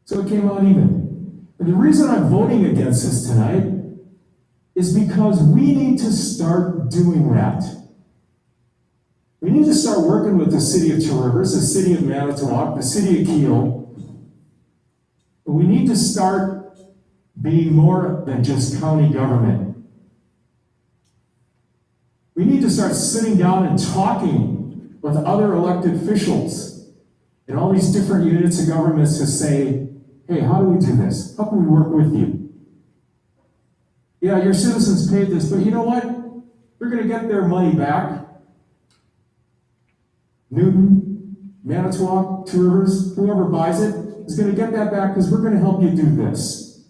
So it came out even. And the reason I'm voting against this tonight is because we need to start doing that. We need to start working with the city of Two Rivers, the city of Manitowoc, the city of Kiel. And we need to start being more than just county government. We need to start sitting down and talking with other elected officials in all these different units of governments to say, hey, how do we do this? How can we work with you? Yeah, your citizens paid this, but you know what? They're going to get their money back. Newton, Manitowoc, Two Rivers, whoever buys it is going to get that back because we're going to help you do this.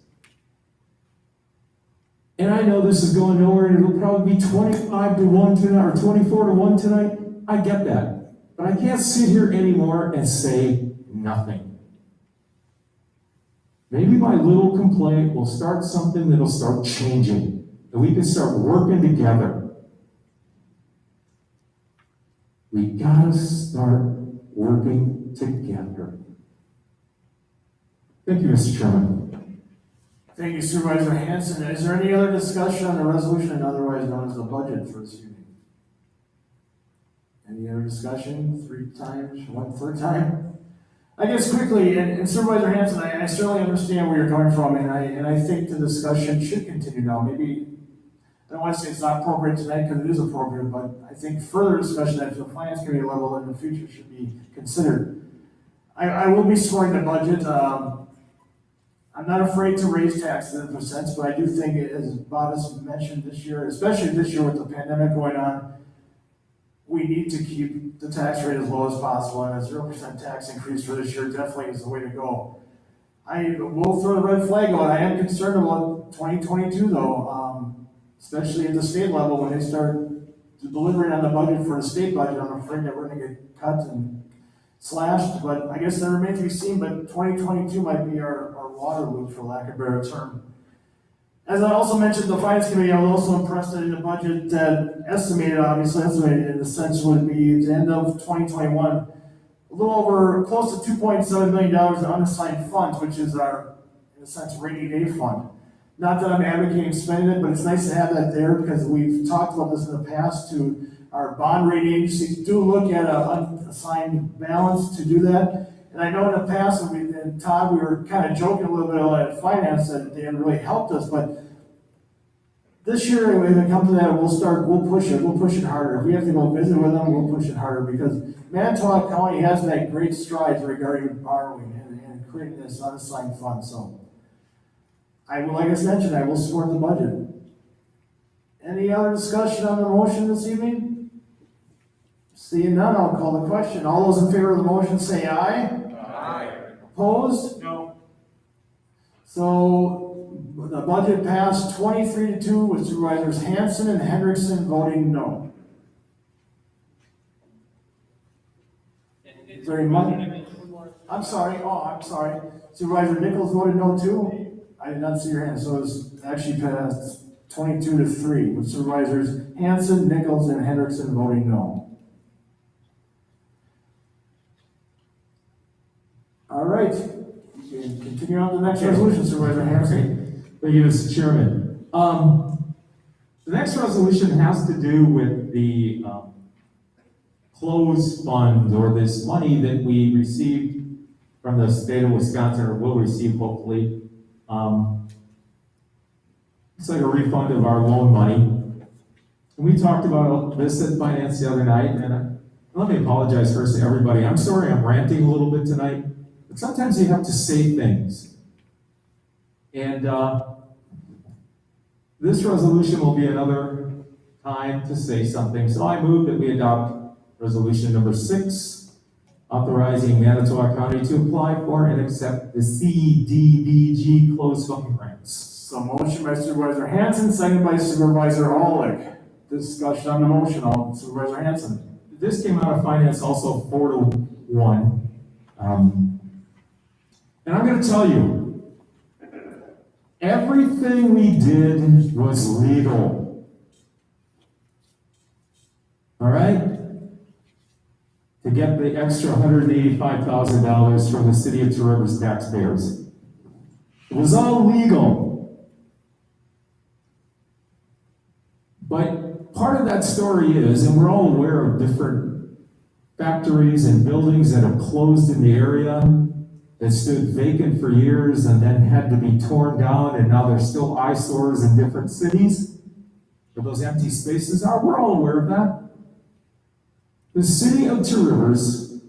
And I know this is going nowhere and it'll probably be 25-1 tonight or 24-1 tonight. I get that. But I can't sit here anymore and say nothing. Maybe my little complaint will start something that'll start changing. And we can start working together. We gotta start working together. Thank you, Mr. Chairman. Thank you, Supervisor Hanson. Is there any other discussion on the resolution, otherwise known as the budget for this evening? Any other discussion? 3 times, 1/3 time? I guess quickly, and Supervisor Hanson, I certainly understand where you're coming from, and I think the discussion should continue now. Maybe, I don't want to say it's not appropriate tonight because it is appropriate, but I think further discussion at the finance committee level in the future should be considered. I will be supporting the budget. I'm not afraid to raise taxes in percents, but I do think, as Bob has mentioned this year, especially this year with the pandemic going on, we need to keep the tax rate as low as possible, and a 0% tax increase for this year definitely is the way to go. I will throw the red flag out. I am concerned about 2022 though, especially at the state level when they start delivering on the budget for the state budget. I'm afraid that we're gonna get cut and slashed, but I guess that remains to be seen, but 2022 might be our Waterloo, for lack of a better term. As I also mentioned, the finance committee, I was also impressed that in the budget that estimated in the sense would be at the end of 2021, a little over, close to $2.7 million in unassigned funds, which is our, in a sense, rainy day fund. Not that I'm advocating spending it, but it's nice to have that there because we've talked about this in the past to our bond rating agencies do look at an unassigned balance to do that. And I know in the past, and Todd, we were kind of joking a little bit about finance that they hadn't really helped us, but this year, when it comes to that, we'll push it harder. If we have to go visit with them, we'll push it harder because Manitowoc County has made great strides regarding borrowing and creating this unassigned fund, so. Like I mentioned, I will support the budget. Any other discussion on the motion this evening? Seeing none, I'll call the question. All those in favor of the motion say aye. Aye. Opposed? No. So the budget passed 23-2 with Supervisors Hanson and Hendrickson voting no. Very much. I'm sorry. Supervisor Nichols voted no too? I did not see your hand, so it was actually passed 22-3 with Supervisors Hanson, Nichols, and Hendrickson voting no. All right, you can continue on to the next resolution, Supervisor Hanson. Thank you, Mr. Chairman. The next resolution has to do with the closed fund, or this money that we received from the state of Wisconsin, or will receive hopefully. It's like a refund of our loan money. And we talked about this at finance the other night, and let me apologize first to everybody. I'm sorry I'm ranting a little bit tonight, but sometimes you have to say things. And this resolution will be another time to say something. So I move that we adopt resolution number 6, authorizing Manitowoc County to apply for and accept the CDBG closed fund grants. So motion by Supervisor Hanson, second by Supervisor Olick. Discussion on the motion, Supervisor Hanson. This came out of finance also 4-1. And I'm going to tell you, everything we did was legal. All right? To get the extra $185,000 from the city of Two Rivers taxpayers. It was all legal. But part of that story is, and we're all aware of different factories and buildings that have closed in the area, that stood vacant for years and then had to be torn down, and now they're still eyesores in different cities, where those empty spaces are. We're all aware of that. The city of Two Rivers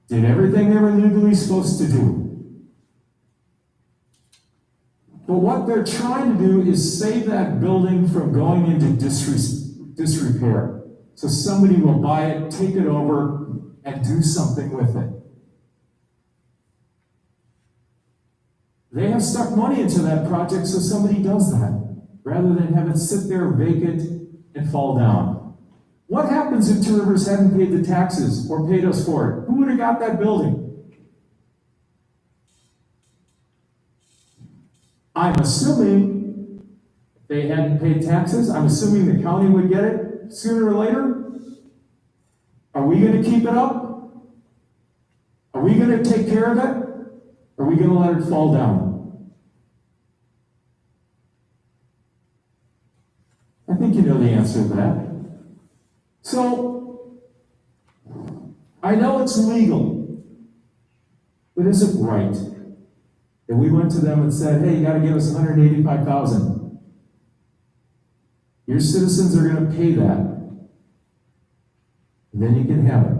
did everything they were legally supposed to do. But what they're trying to do is save that building from going into disrepair. So somebody will buy it, take it over, and do something with it. They have stuck money into that project, so somebody does that, rather than have it sit there vacant and fall down. What happens if Two Rivers hadn't paid the taxes or paid us for it? Who would have got that building? I'm assuming if they hadn't paid taxes, I'm assuming the county would get it sooner or later. Are we going to keep it up? Are we going to take care of it? Or are we going to let it fall down? I think you know the answer to that. So, I know it's legal, but is it right that we went to them and said, hey, you got to give us $185,000? Your citizens are going to pay that, and then you can have it.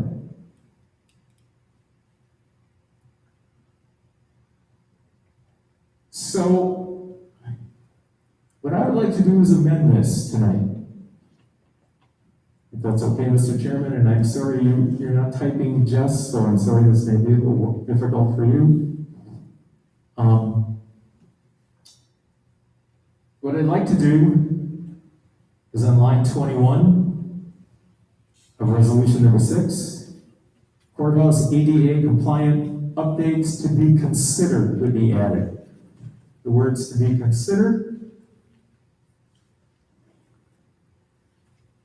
So, what I would like to do is amend this tonight. If that's okay, Mr. Chairman, and I'm sorry you're not typing, Jess, so I'm sorry this may be a little difficult for you. What I'd like to do is on line 21 of resolution number 6, courthouse ADA compliant updates to be considered would be added. The words to be considered,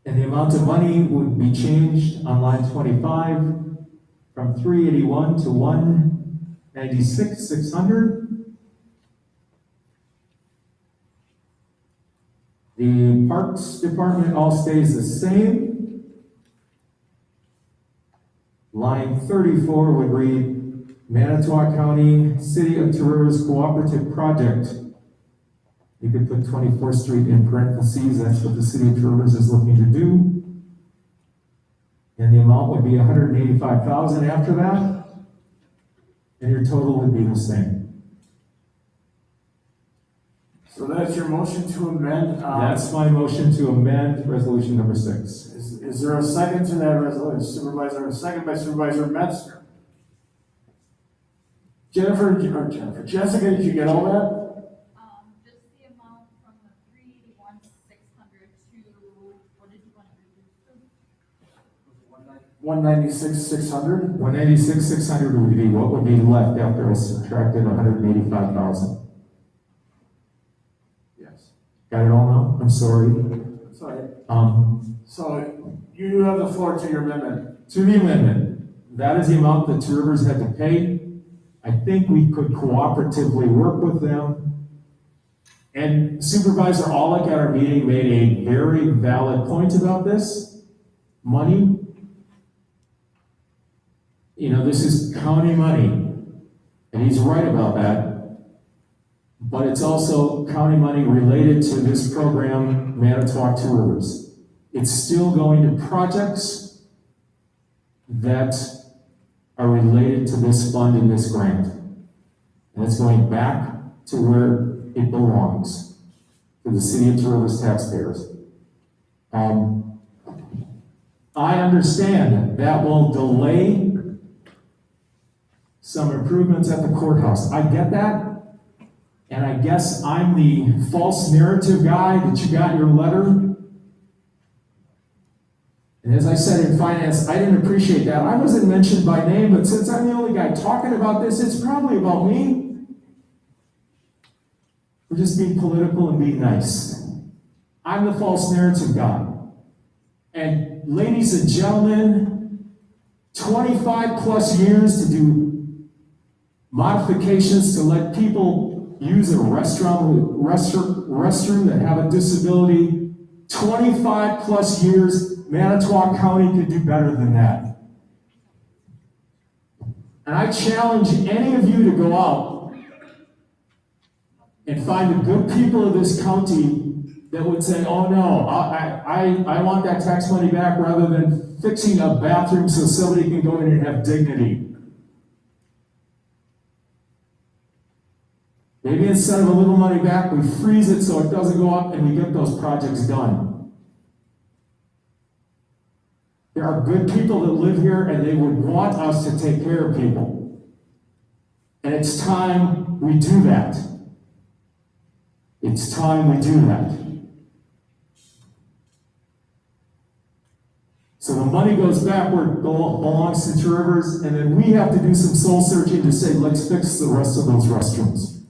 and the amount of money would be changed on line 25 from 381 to 196,600. The Parks Department all stays the same. Line 34 would read, Manitowoc County City of Tourers Cooperative Project. You could put 24th Street in parentheses, that's what the City of Tourers is looking to do. And the amount would be $185,000 after that. And your total would be the same. So that's your motion to amend. That's my motion to amend resolution number 6. Is there a second to that resolution? Supervisor, a second by Supervisor Metzger. Jessica, did you get all that? Just the amount from the 381,600 to, what did you want to reduce to? 196,600. 196,600 would be what would be left after I subtracted 185,000. Yes. Got it all now? I'm sorry. Sorry. So you have the floor to your amendment. To the amendment, that is the amount that Two Rivers had to pay. I think we could cooperatively work with them. And Supervisor Aulick at our meeting made a very valid point about this. Money. You know, this is county money. And he's right about that. But it's also county money related to this program, Manitowoc Two Rivers. It's still going to projects that are related to this fund and this grant. And it's going back to where it belongs, to the City of Two Rivers taxpayers. I understand that will delay some improvements at the courthouse. I get that. And I guess I'm the false narrative guy that you got in your letter. And as I said in finance, I didn't appreciate that. I wasn't mentioned by name, but since I'm the only guy talking about this, it's probably about me. We're just being political and being nice. I'm the false narrative guy. And ladies and gentlemen, 25 plus years to do modifications to let people use a restroom that have a disability. 25 plus years, Manitowoc County could do better than that. And I challenge any of you to go out and find the good people of this county that would say, oh no, I want that tax money back, rather than fixing a bathroom so somebody can go in and have dignity. Maybe instead of a little money back, we freeze it so it doesn't go up and we get those projects done. There are good people that live here and they would want us to take care of people. And it's time we do that. It's time we do that. So the money goes back where it belongs to Two Rivers, and then we have to do some soul searching to say, let's fix the rest of those restrooms.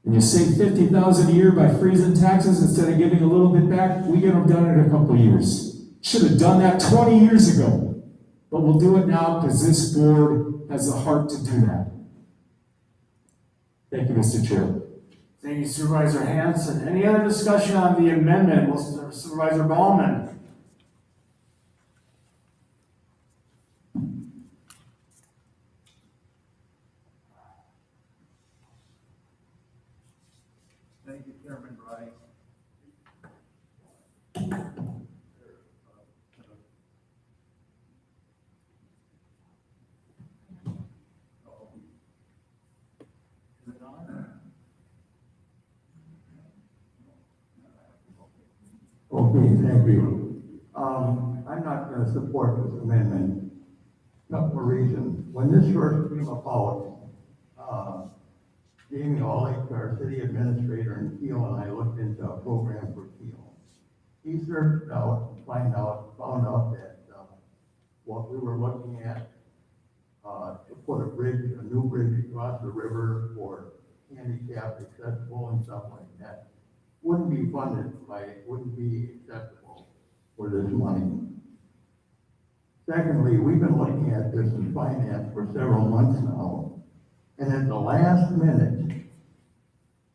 And you save $50,000 a year by freezing taxes instead of giving a little bit back, we get them done in a couple of years. Should have done that 20 years ago. But we'll do it now because this board has the heart to do that. Thank you, Mr. Chair. Thank you, Supervisor Hanson. Any other discussion on the amendment? Supervisor Ballman. Thank you, Chairman Bryce. Is it on? Okay, thank you. I'm not gonna support this amendment. Couple of reasons. When this first came about, Jamie Olick, our city administrator in Keel, and I looked into a program for Keel. He searched out, found out that, what we were looking at, to put a new bridge across the river for handicapped accessible and stuff like that, wouldn't be wouldn't be acceptable for this money. Secondly, we've been looking at this in finance for several months now, and at the last minute,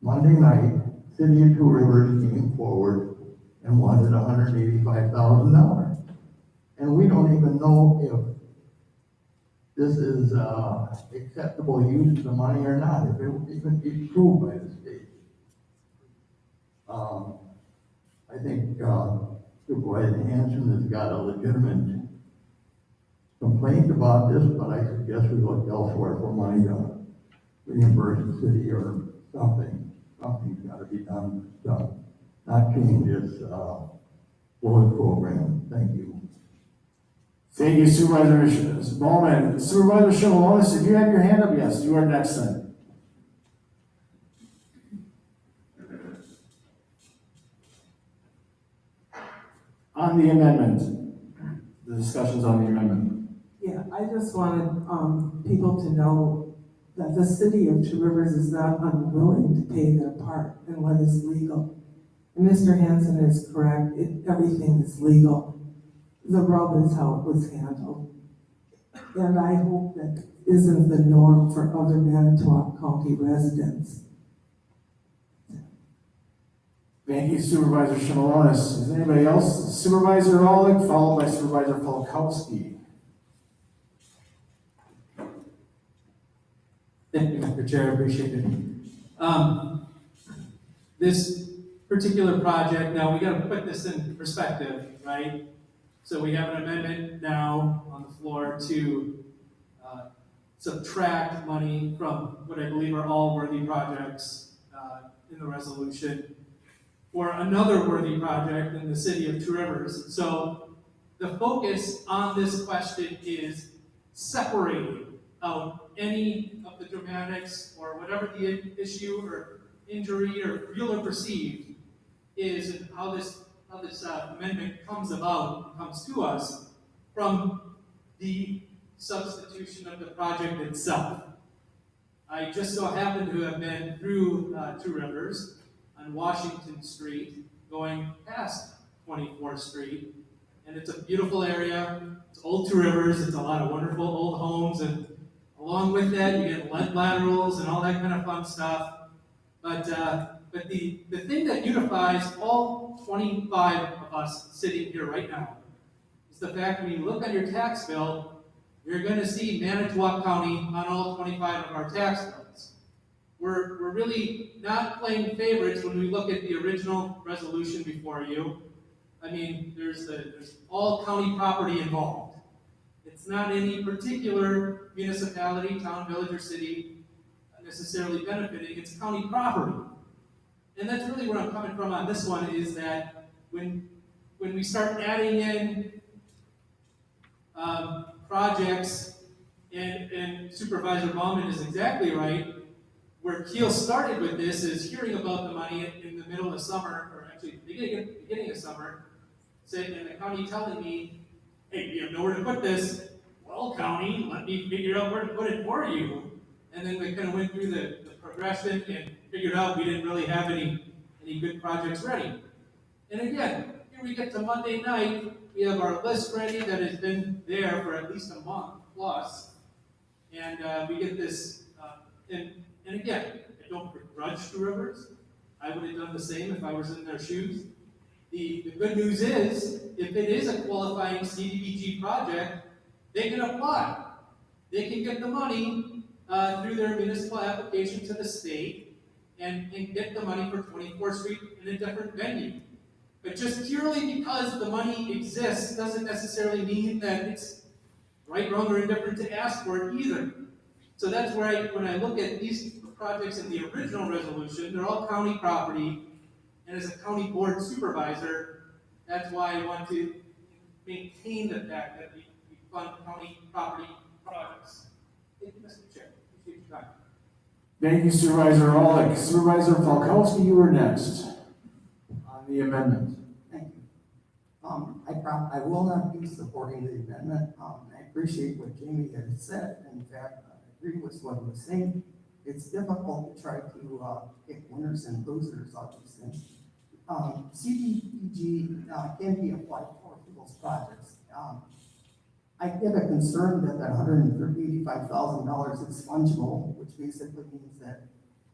Monday night, City of Two Rivers came forward and wanted $185,000. And we don't even know if this is acceptable use of the money or not, if it will even be approved by the state. I think Supervisor Hanson has got a legitimate complaint about this, but I suggest we look elsewhere for money to reimburse the city or something. Something's gotta be done, not change this road program. Thank you. Thank you, Supervisor Bowman. Supervisor Shimalonis, did you have your hand up? Yes, you are next then. On the amendment, the discussions on the amendment. Yeah, I just wanted, people to know that the city of Two Rivers is not unwilling to pay their part in what is legal. And Mr. Hanson is correct, everything is legal. The rub is how it was handled. And I hope that isn't the norm for other Manitowoc County residents. Thank you, Supervisor Shimalonis. Is anybody else? Supervisor Olick, followed by Supervisor Polkowski. Thank you, Mr. Chair, appreciate it. This particular project, now we gotta put this in perspective, right? So we have an amendment now on the floor to subtract money from what I believe are all worthy projects in the resolution for another worthy project in the city of Two Rivers. So the focus on this question is separating out any of the dramatics or whatever the issue or injury or real or perceived is, and how this amendment comes about, comes to us from the substitution of the project itself. I just so happen to have been through Two Rivers on Washington Street, going past 24th Street, and it's a beautiful area. It's old Two Rivers. It's a lot of wonderful old homes, and along with that, you get lead laterals and all that kind of fun stuff. But the thing that unifies all 25 of us sitting here right now is the fact when you look on your tax bill, you're going to see Manitowoc County on all 25 of our tax bills. We're really not playing favorites when we look at the original resolution before you. I mean, there's all county property involved. It's not any particular municipality, town, village, or city necessarily benefiting. It's county property. And that's really where I'm coming from on this one, is that when we start adding in projects, and Supervisor Bauman is exactly right, where Keel started with this is hearing about the money in the middle of summer, or actually beginning of summer, and the county telling me, hey, you have nowhere to put this. Well, county, let me figure out where to put it for you. And then we kind of went through the progression and figured out we didn't really have any good projects ready. And again, here we get to Monday night, we have our list ready that has been there for at least a month plus. And we get this, and again, I don't begrudge Two Rivers. I would have done the same if I was in their shoes. The good news is, if it is a qualifying CDBG project, they can apply. They can get the money through their municipal application to the state and get the money for 24th Street in a different venue. But just purely because the money exists doesn't necessarily mean that it's right, wrong, or indifferent to ask for it either. So that's where when I look at these projects in the original resolution, they're all county property, and as a county board supervisor, That's why I want to maintain the fact that we fund county property projects. Thank you, Mr. Chair. Appreciate your time. Thank you, Supervisor Olick. Supervisor Falkowski, you were next on the amendment. Thank you. I will not be supporting the amendment. I appreciate what Jamie had said. In fact, I agree with what he was saying. It's difficult to try to pick winners and losers of these things. CDBG can be applied for those projects. I get a concern that that $185,000 is fungible, which basically means that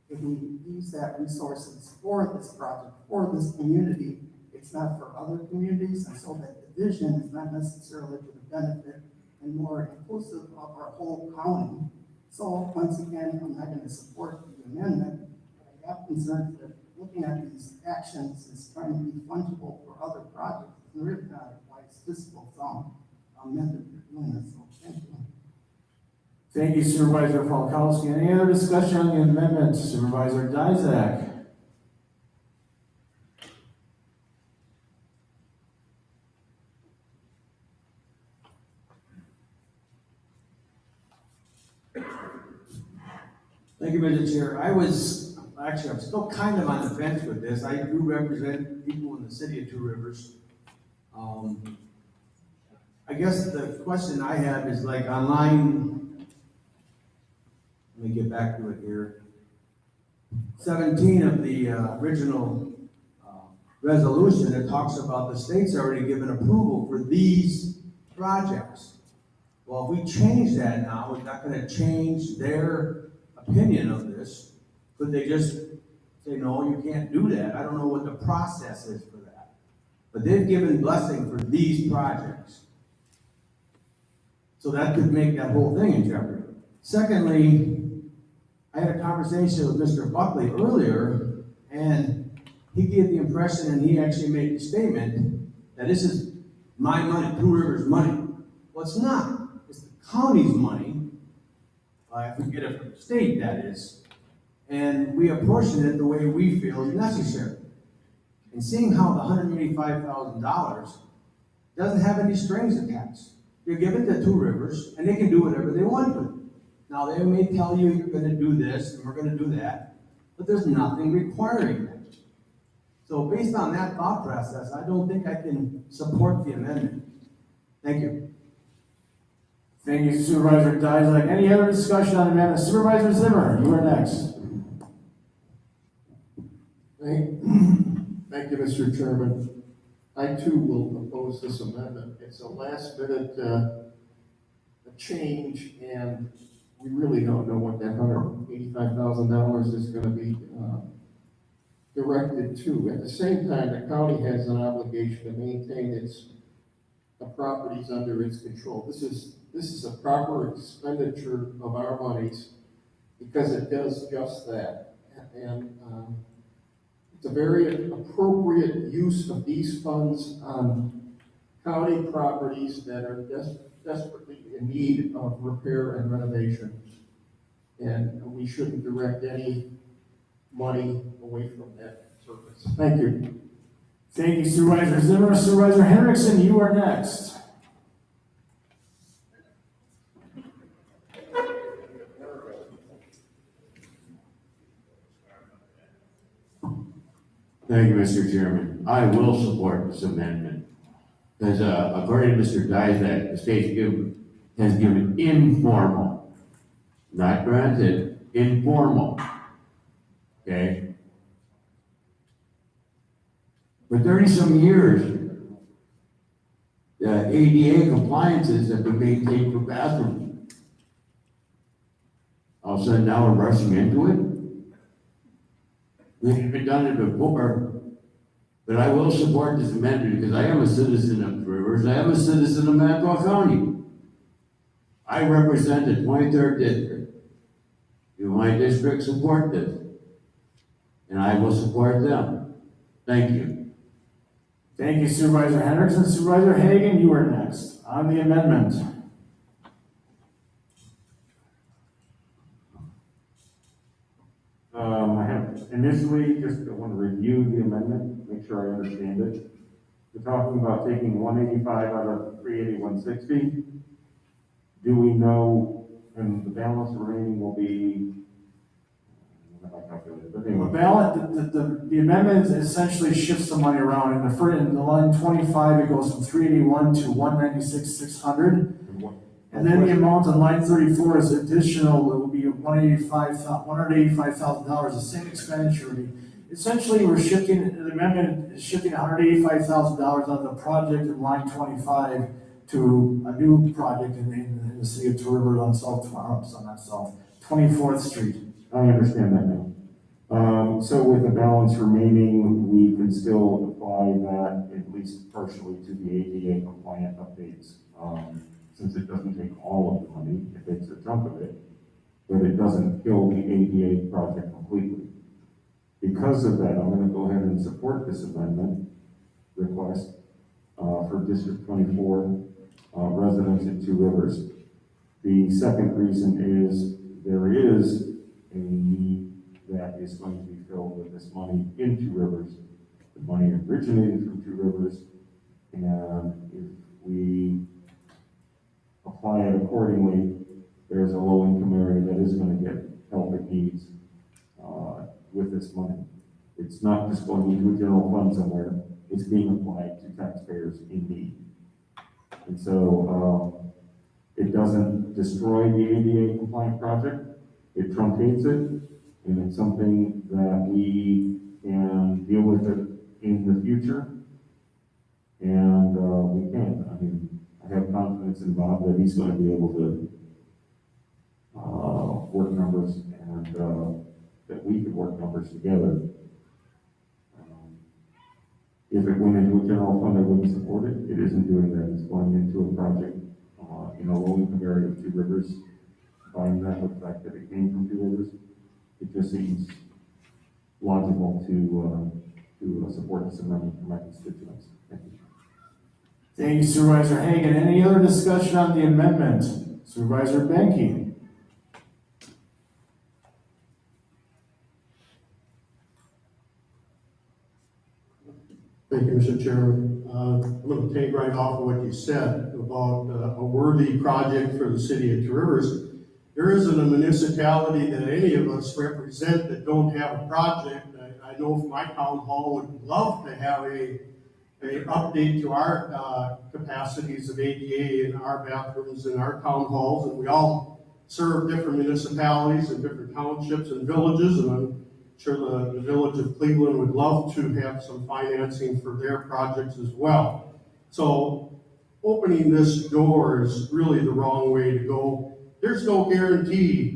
if we use that resources for this project, for this community, it's not for other communities, and so that division is not necessarily for the benefit and more inclusive of our whole county. So once again, I'm not going to support the amendment, but I have concerns that looking at these actions is trying to be fungible for other projects. It's really not a wise fiscal method for doing this, so thank you. Thank you, Supervisor Falkowski. Any other discussion on the amendment? Supervisor Dizak. Thank you, Mr. Chair. I'm still kind of on the fence with this. I do represent people in the city of Two Rivers. I guess the question I have is like on line, let me get back to it here. 17 of the original resolution, it talks about the state's already given approval for these projects. Well, if we change that now, we're not gonna change their opinion of this. Could they just say, no, you can't do that? I don't know what the process is for that. But they've given blessing for these projects. So that could make that whole thing in jeopardy. Secondly, I had a conversation with Mr. Buckley earlier, and he gave the impression, and he actually made the statement, that this is my money, Two Rivers' money. Well, it's not. It's the county's money. If we get it from the state, that is. And we apportion it the way we feel is necessary. And seeing how the $185,000 doesn't have any strings attached. You're given to Two Rivers, and they can do whatever they want with it. Now, they may tell you you're gonna do this, and we're gonna do that, but there's nothing requiring that. So based on that thought process, I don't think I can support the amendment. Thank you. Thank you, Supervisor Dizak. Any other discussion on the amendment? Supervisor Zimmer, you are next. Thank you, Mr. Chairman. I too will oppose this amendment. It's a last minute change, and we really don't know what that $185,000 is going to be directed to. At the same time, the county has an obligation to maintain the properties under its control. This is a proper expenditure of our monies because it does just that. And it's a very appropriate use of these funds on county properties that are desperately in need of repair and renovation. And we shouldn't direct any money away from that purpose. Thank you. Thank you, Supervisor Zimmer. Supervisor Henriksen, you are next. Thank you, Mr. Chairman. I will support this amendment. Because according to Mr. Dizak, the state has given informal, not granted, informal. Okay? For 30-some years, the ADA compliances have been maintained for bathrooms. All of a sudden now we're rushing into it. We haven't done it before, but I will support this amendment because I am a citizen of Two Rivers. I am a citizen of Manitowoc County. I represent the 23rd district. Do my district support this? And I will support them. Thank you. Thank you, Supervisor Henriksen. Supervisor Hagan, you are next on the amendment. I have initially just want to review the amendment, make sure I understand it. We're talking about taking 185 out of 380, 160. Do we know, and the balance remaining will be, I don't know if I calculated, but The anyway. ballot, the amendment essentially shifts the money around. In the line 25, it goes from 381 to 196, 600. And then the amount on line 34 is additional, it will be $185,000, the same expenditure. Essentially, we're shifting, the amendment is shifting $185,000 out of the project in line 25 to a new project in the city of Two Rivers on 24th Street. I understand that now. So with the balance remaining, we can still apply that at least partially to the ADA compliant updates. Since it doesn't take all of the money, it takes a chunk of it, but it doesn't kill the ADA project completely. Because of that, I'm gonna go ahead and support this amendment request for District 24 residents in Two Rivers. The second reason is there is a need that is going to be filled with this money in Two Rivers. The money originated from Two Rivers, and if we apply it accordingly, there's a low-income area that is going to get help it needs with this money. It's not just going into a general fund somewhere, it's being applied to taxpayers in need. And so it doesn't destroy the ADA compliant project, it truncates it, and it's something that we can deal with it in the future. And we can. I mean, I have confidence in Bob that he's going to be able to work numbers and that we could work numbers together. If it went into a general fund, I wouldn't support it. It isn't doing that. It's going into a project in a low-income area of Two Rivers. Buying that with the fact that it came from Two Rivers, it just seems logical to support this amendment for my constituents. Thank you. Thank you, Supervisor Hagan. Any other discussion on the amendment? Supervisor Benke. Thank you, Mr. Chairman. I'm going to take right off of what you said about a worthy project for the city of Two Rivers. There isn't a municipality that any of us represent that don't have a project. I know my town hall would love to have a update to our capacities of ADA in our bathrooms in our town halls, and we all serve different municipalities and different townships and villages, and I'm sure the village of Cleveland would love to have some financing for their projects as well. So opening this door is really the wrong way to go. There's no guarantee.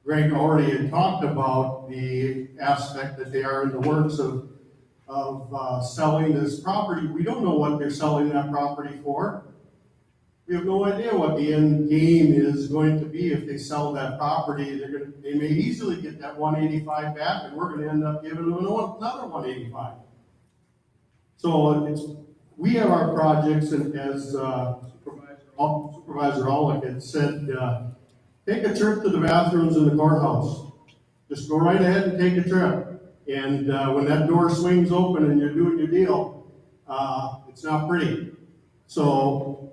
Greg already had talked about the aspect that they are in the works of selling this property. We don't know what they're selling that property for. We have no idea what the end game is going to be if they sell that property. They may easily get that 185 back, and we're going to end up giving them another 185. So we have our projects, and as Supervisor Olick had said, take a trip to the bathrooms in the courthouse. Just go right ahead and take a trip. And when that door swings open and you're doing your deal, it's not pretty. So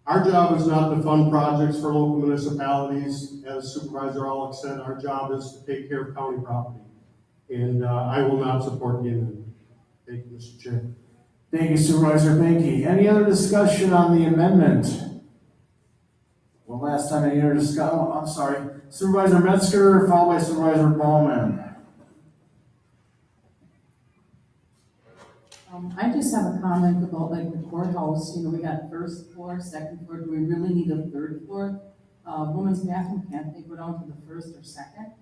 our job is not to fund projects for local municipalities. As Supervisor Olick said, our job is to take care of county property. And I will not support the amendment. Thank you, Mr. Chair. Thank you, Supervisor Benke. Any other discussion on the amendment? Well, last time any other discussion, I'm sorry. Supervisor Metzger, followed by Supervisor Bowman. I just have a comment about like the courthouse, we got first floor, second floor, do we really need a third floor? Women's bathroom, can't they go down to the first or second?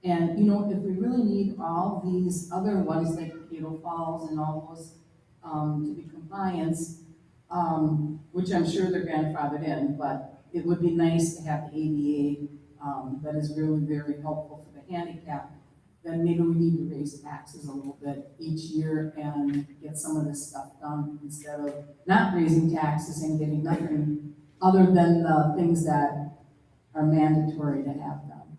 And, if we really need all these other ones like Potato Falls and all those, to be compliance, which I'm sure they're grandfathered in, but it would be nice to have the ADA, that is really very helpful for the handicap. Then maybe we need to raise taxes a little bit each year and get some of this stuff done instead of not raising taxes and getting nothing other than the things that are mandatory to have done.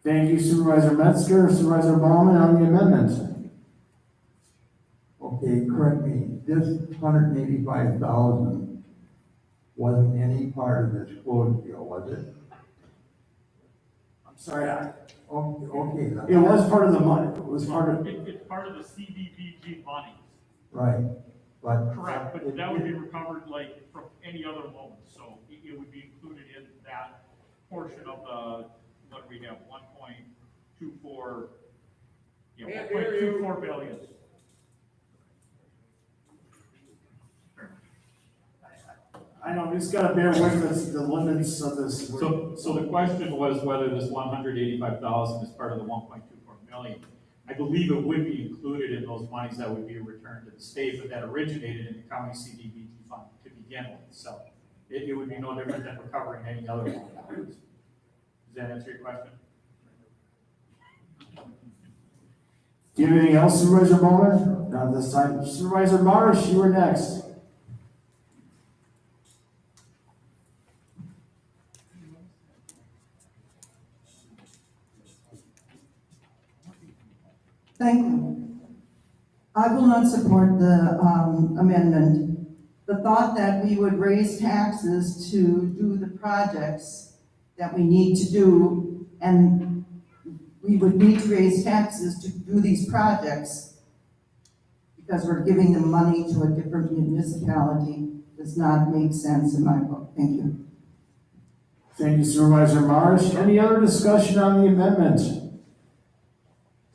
Thank you, Supervisor Metzger. Supervisor Bowman on the amendment. Okay, correct me, this 185,000 wasn't any part of this closed deal, was it? I'm sorry, Okay, it was part of the money, it was part of, It's part of the CDBG money. right, but. Correct, but that would be recovered like from any other loan, so it would be included in that portion of the, what we have, 1.24, yeah, 1.24 billion. I know, we just gotta bear with us, the limits of this. So the question was whether this 185,000 is part of the 1.24 million. I believe it would be included in those monies that would be returned to the state, but that originated in the county CDBG fund to begin with. So it would be no different than recovering any other loan. Does that answer your question? Do you have anything else, Supervisor Bowman? Not this time. Supervisor Marsh, you were next. Thank you. I will not support the amendment. The thought that we would raise taxes to do the projects that we need to do, and we would need to raise taxes to do these projects because we're giving them money to a different municipality, does not make sense in my book. Thank you. Thank you, Supervisor Marsh. Any other discussion on the amendment?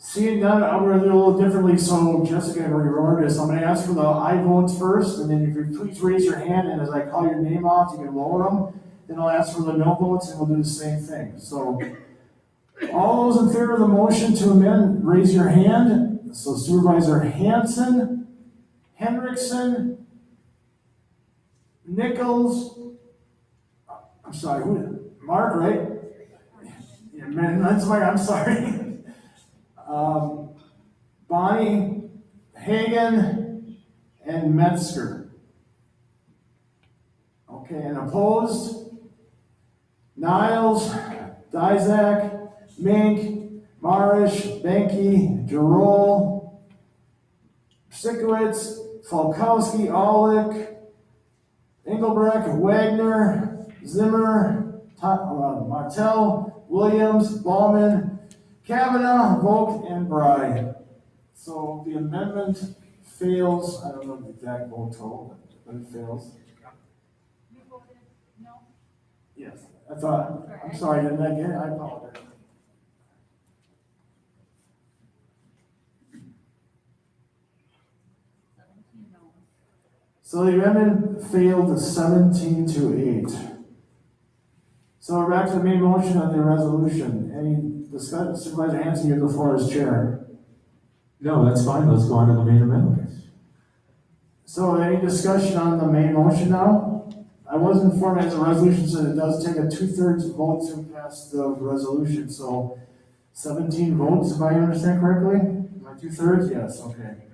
Seeing none, I'm gonna do a little differently, so Jessica, regard this. I'm gonna ask for the aye votes first, and then if you please raise your hand, and as I call your name off, you can lower them. Then I'll ask for the no votes, and we'll do the same thing. So, all those in favor of the motion to amend, raise your hand. So Supervisor Hanson, Hendrickson, Nichols, I'm sorry, who, Mark, right? Yeah, man, that's why I'm sorry. Bonnie, Hagan, and Metzger. Okay, and opposed? Niles, Dizak, Mink, Marish, Benke, Jarol, Sikowitz, Falkowski, Aulick, Engelbrecht, Wagner, Zimmer, Martell, Williams, Ballman, Kavanaugh, Volk, and Bry. So the amendment fails. I don't know the exact vote total, but it fails. You voted no? Yes, I thought, I'm sorry, didn't I get it? I apologize. So the amendment failed 17-8. So we're back to the main motion of the resolution. Any discussion? Supervisor Hanson, you have the floor as chair. No, that's fine, let's go on to the main amendment. So any discussion on the main motion now? I was informed as a resolution said it does take a 2/3 vote to pass the resolution, so 17 votes, if I understand correctly? Am I 2/3? Yes, okay.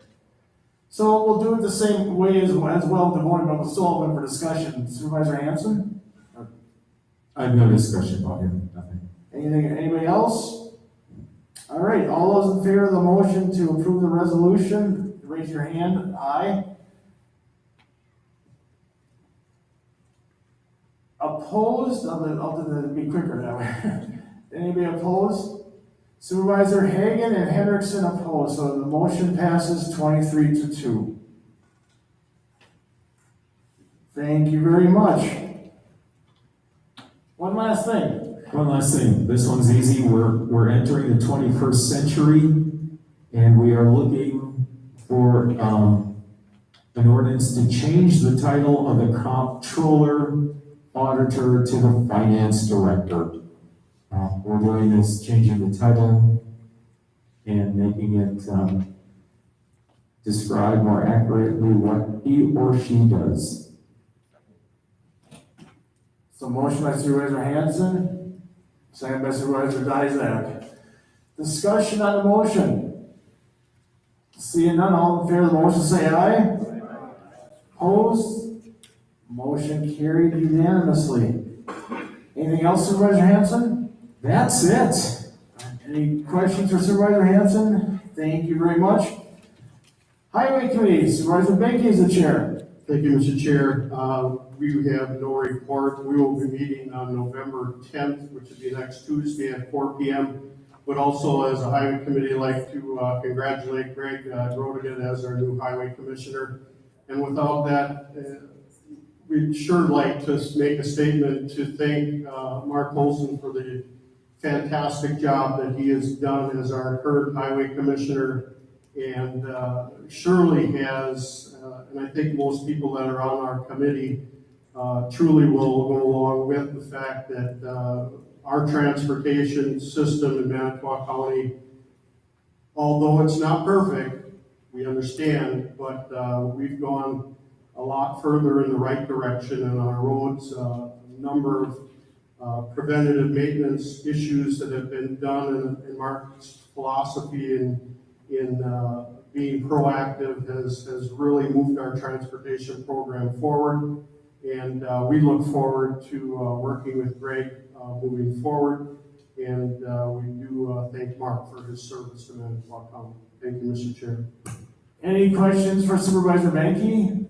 So we'll do it the same way as well with the voting, but we'll still open for discussion. Supervisor Hanson? I have no discussion about him, nothing. Anybody else? All right, all those in favor of the motion to approve the resolution, raise your hand. Aye. Opposed? I'll be quicker that way. Anybody opposed? Supervisor Hagan and Hendrickson opposed, so the motion passes 23-2. Thank you very much. One last thing. One last thing, this one's easy, we're entering the 21st century, and we are looking for, an ordinance to change the title of the comptroller auditor to the finance director. We're doing this, changing the title and making it, describe more accurately what he or she does. So motion by Supervisor Hanson, second by Supervisor Dizak. Discussion on the motion. Seeing none, all in favor of the motion say aye. Opposed? Motion carried unanimously. Anything else, Supervisor Hanson? That's it. Any questions for Supervisor Hanson? Thank you very much. Highway Committee, Supervisor Benke is the chair. Thank you, Mr. Chair. We have no report. We will be meeting on November 10th, which will be next Tuesday at 4 p.m. But also, as a Highway Committee, I'd like to congratulate Greg Rodigan as our new Highway Commissioner. And without that, we'd sure like to make a statement to thank Mark Olson for the fantastic job that he has done as our current Highway Commissioner. And Shirley has, and I think most people that are on our committee truly will go along with the fact that our transportation system in Manitowoc County, although it's not perfect, we understand, but we've gone a lot further in the right direction in our roads. A number of preventative maintenance issues that have been done, and Mark's philosophy in being proactive has really moved our transportation program forward. And we look forward to working with Greg moving forward. And we do thank Mark for his service to Manitowoc County. Thank you, Mr. Chair. Any questions for Supervisor Benke?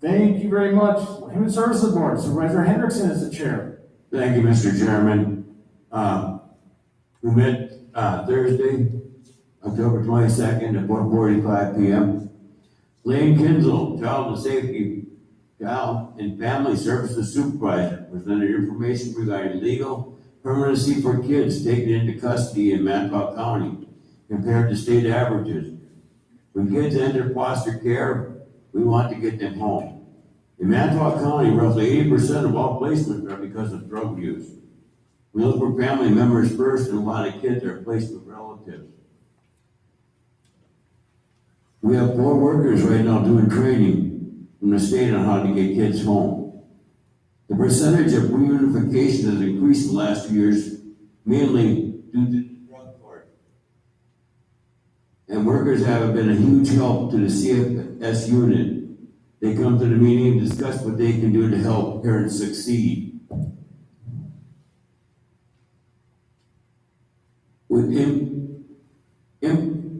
Thank you very much. Human Services Board, Supervisor Hendrickson is the chair. Thank you, Mr. Chairman. We met Thursday, October 22nd at 4:45 p.m. Lane Kinsel, Child and Family Services Supervisor, presented information regarding legal permanency for kids taken into custody in Manitowoc County compared to state averages. When kids enter foster care, we want to get them home. In Manitowoc County, roughly 80% of all placements are because of drug use. We look for family members first, and a lot of kids are placed with relatives. We have 4 workers right now doing training from the state on how to get kids home. The percentage of reunification has increased in the last 2 years, mainly due to the drug court. And workers have been a huge help to the CFS unit. They come to the meeting and discuss what they can do to help parents succeed. With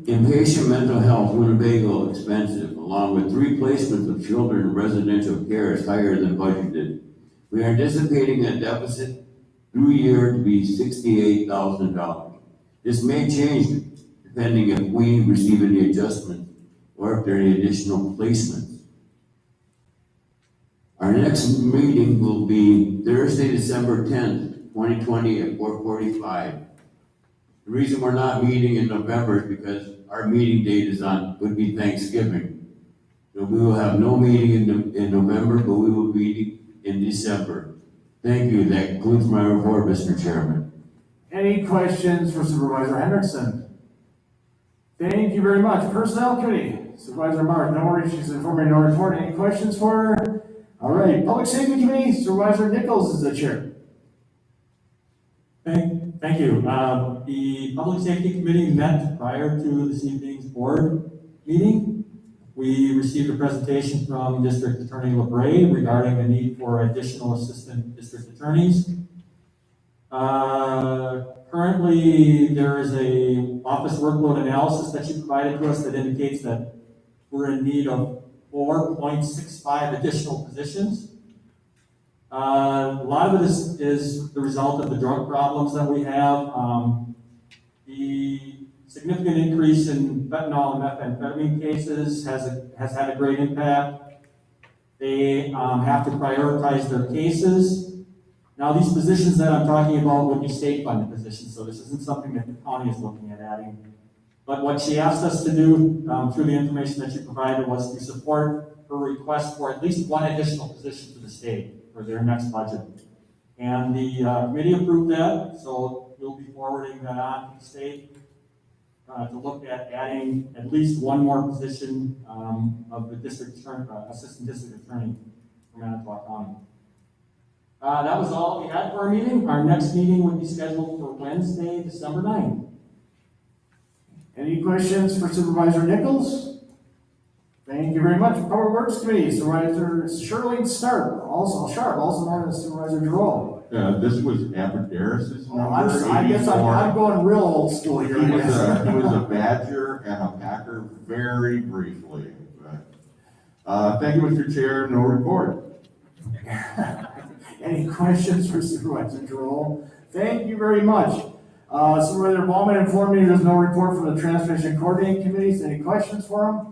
inpatient mental health, Winnebago expensive, along with 3 placements of children in residential care is higher than budgeted. We are anticipating a deficit through year to be $68,000. This may change depending if we receive any adjustment or if there are any additional placements. Our next meeting will be Thursday, December 10th, 2020 at 4:45. The reason we're not meeting in November is because our meeting date would be Thanksgiving. So we will have no meeting in November, but we will be in December. Thank you. That concludes my report, Mr. Chairman. Any questions for Supervisor Hendrickson? Thank you very much. Personnel Committee, Supervisor Mark, no worries, she's informing no report. Any questions for her? All right, Public Safety Committee, Supervisor Nichols is the chair. Thank you. The Public Safety Committee met prior to this evening's board meeting. We received a presentation from District Attorney LeBray regarding the need for additional assistant district attorneys. Currently, there is a office workload analysis that she provided to us that indicates that we're in need of 4.65 additional positions. A lot of it is the result of the drug problems that we have. The significant increase in fentanyl and methamphetamine cases has had a great impact. They have to prioritize their cases. Now, these positions that I'm talking about would be state-funded positions, so this isn't something that the county is looking at adding. But what she asked us to do through the information that she provided was to support her request for at least 1 additional position to the state for their next budget. And the committee approved that, so we'll be forwarding that on to the state to look at adding at least 1 more position of the district attorney, assistant district attorney for Manitowoc County. That was all we had for our meeting. Our next meeting would be scheduled for Wednesday, December 9th. Any questions for Supervisor Nichols? Thank you very much. Public Works Committee, Supervisor Shirley Sharp, also known as Supervisor Giroux. This was Aberdaris's number. I guess I'm going real old school here. He was a Badger and a Packer very briefly. Thank you, Mr. Chair, no report. Any questions for Supervisor Joel? Thank you very much. Supervisor Bowman informed me there's no report from the Transportation Coordinating Committees. Any questions for him?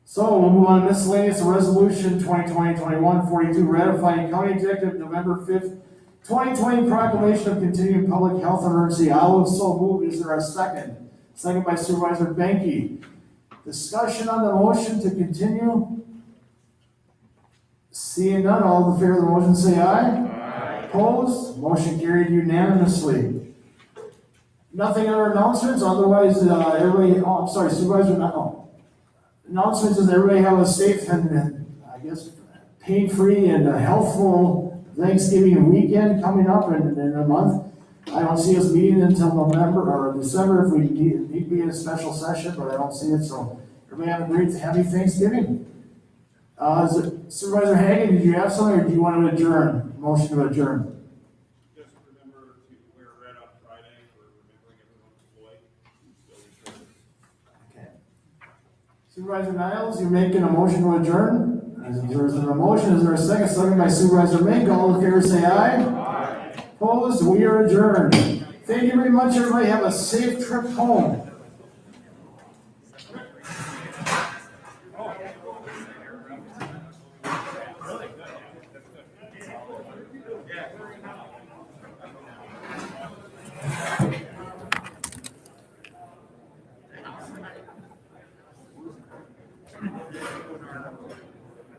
So we'll move on to miscellaneous resolution 2020-21-42, ratifying County Executive November 5th, 2020 proclamation of continuing public health emergency. I will so move. Is there a second? Second by Supervisor Benke. Discussion on the motion to continue. Seeing none, all in favor of the motion say aye. Aye. Opposed? Motion carried unanimously. Nothing other announcements, otherwise, everybody, oh, I'm sorry, Supervisor, announcements is everybody have a safe and I guess, pain-free and healthful Thanksgiving weekend coming up in a month. I don't see us meeting until November or December if we need to be in a special session, but I don't see it, so everybody have a great, happy Thanksgiving. Supervisor Hagan, did you have something, or do you want to adjourn? Motion to adjourn. Just remember to wear red on Friday for remembering everyone's Floyd. Okay. Supervisor Niles, you're making a motion to adjourn? There is a motion, is there a second? Second by Supervisor Mink, all in favor say aye. Aye. Opposed, we are adjourned. Thank you very much, everybody, have a safe trip home.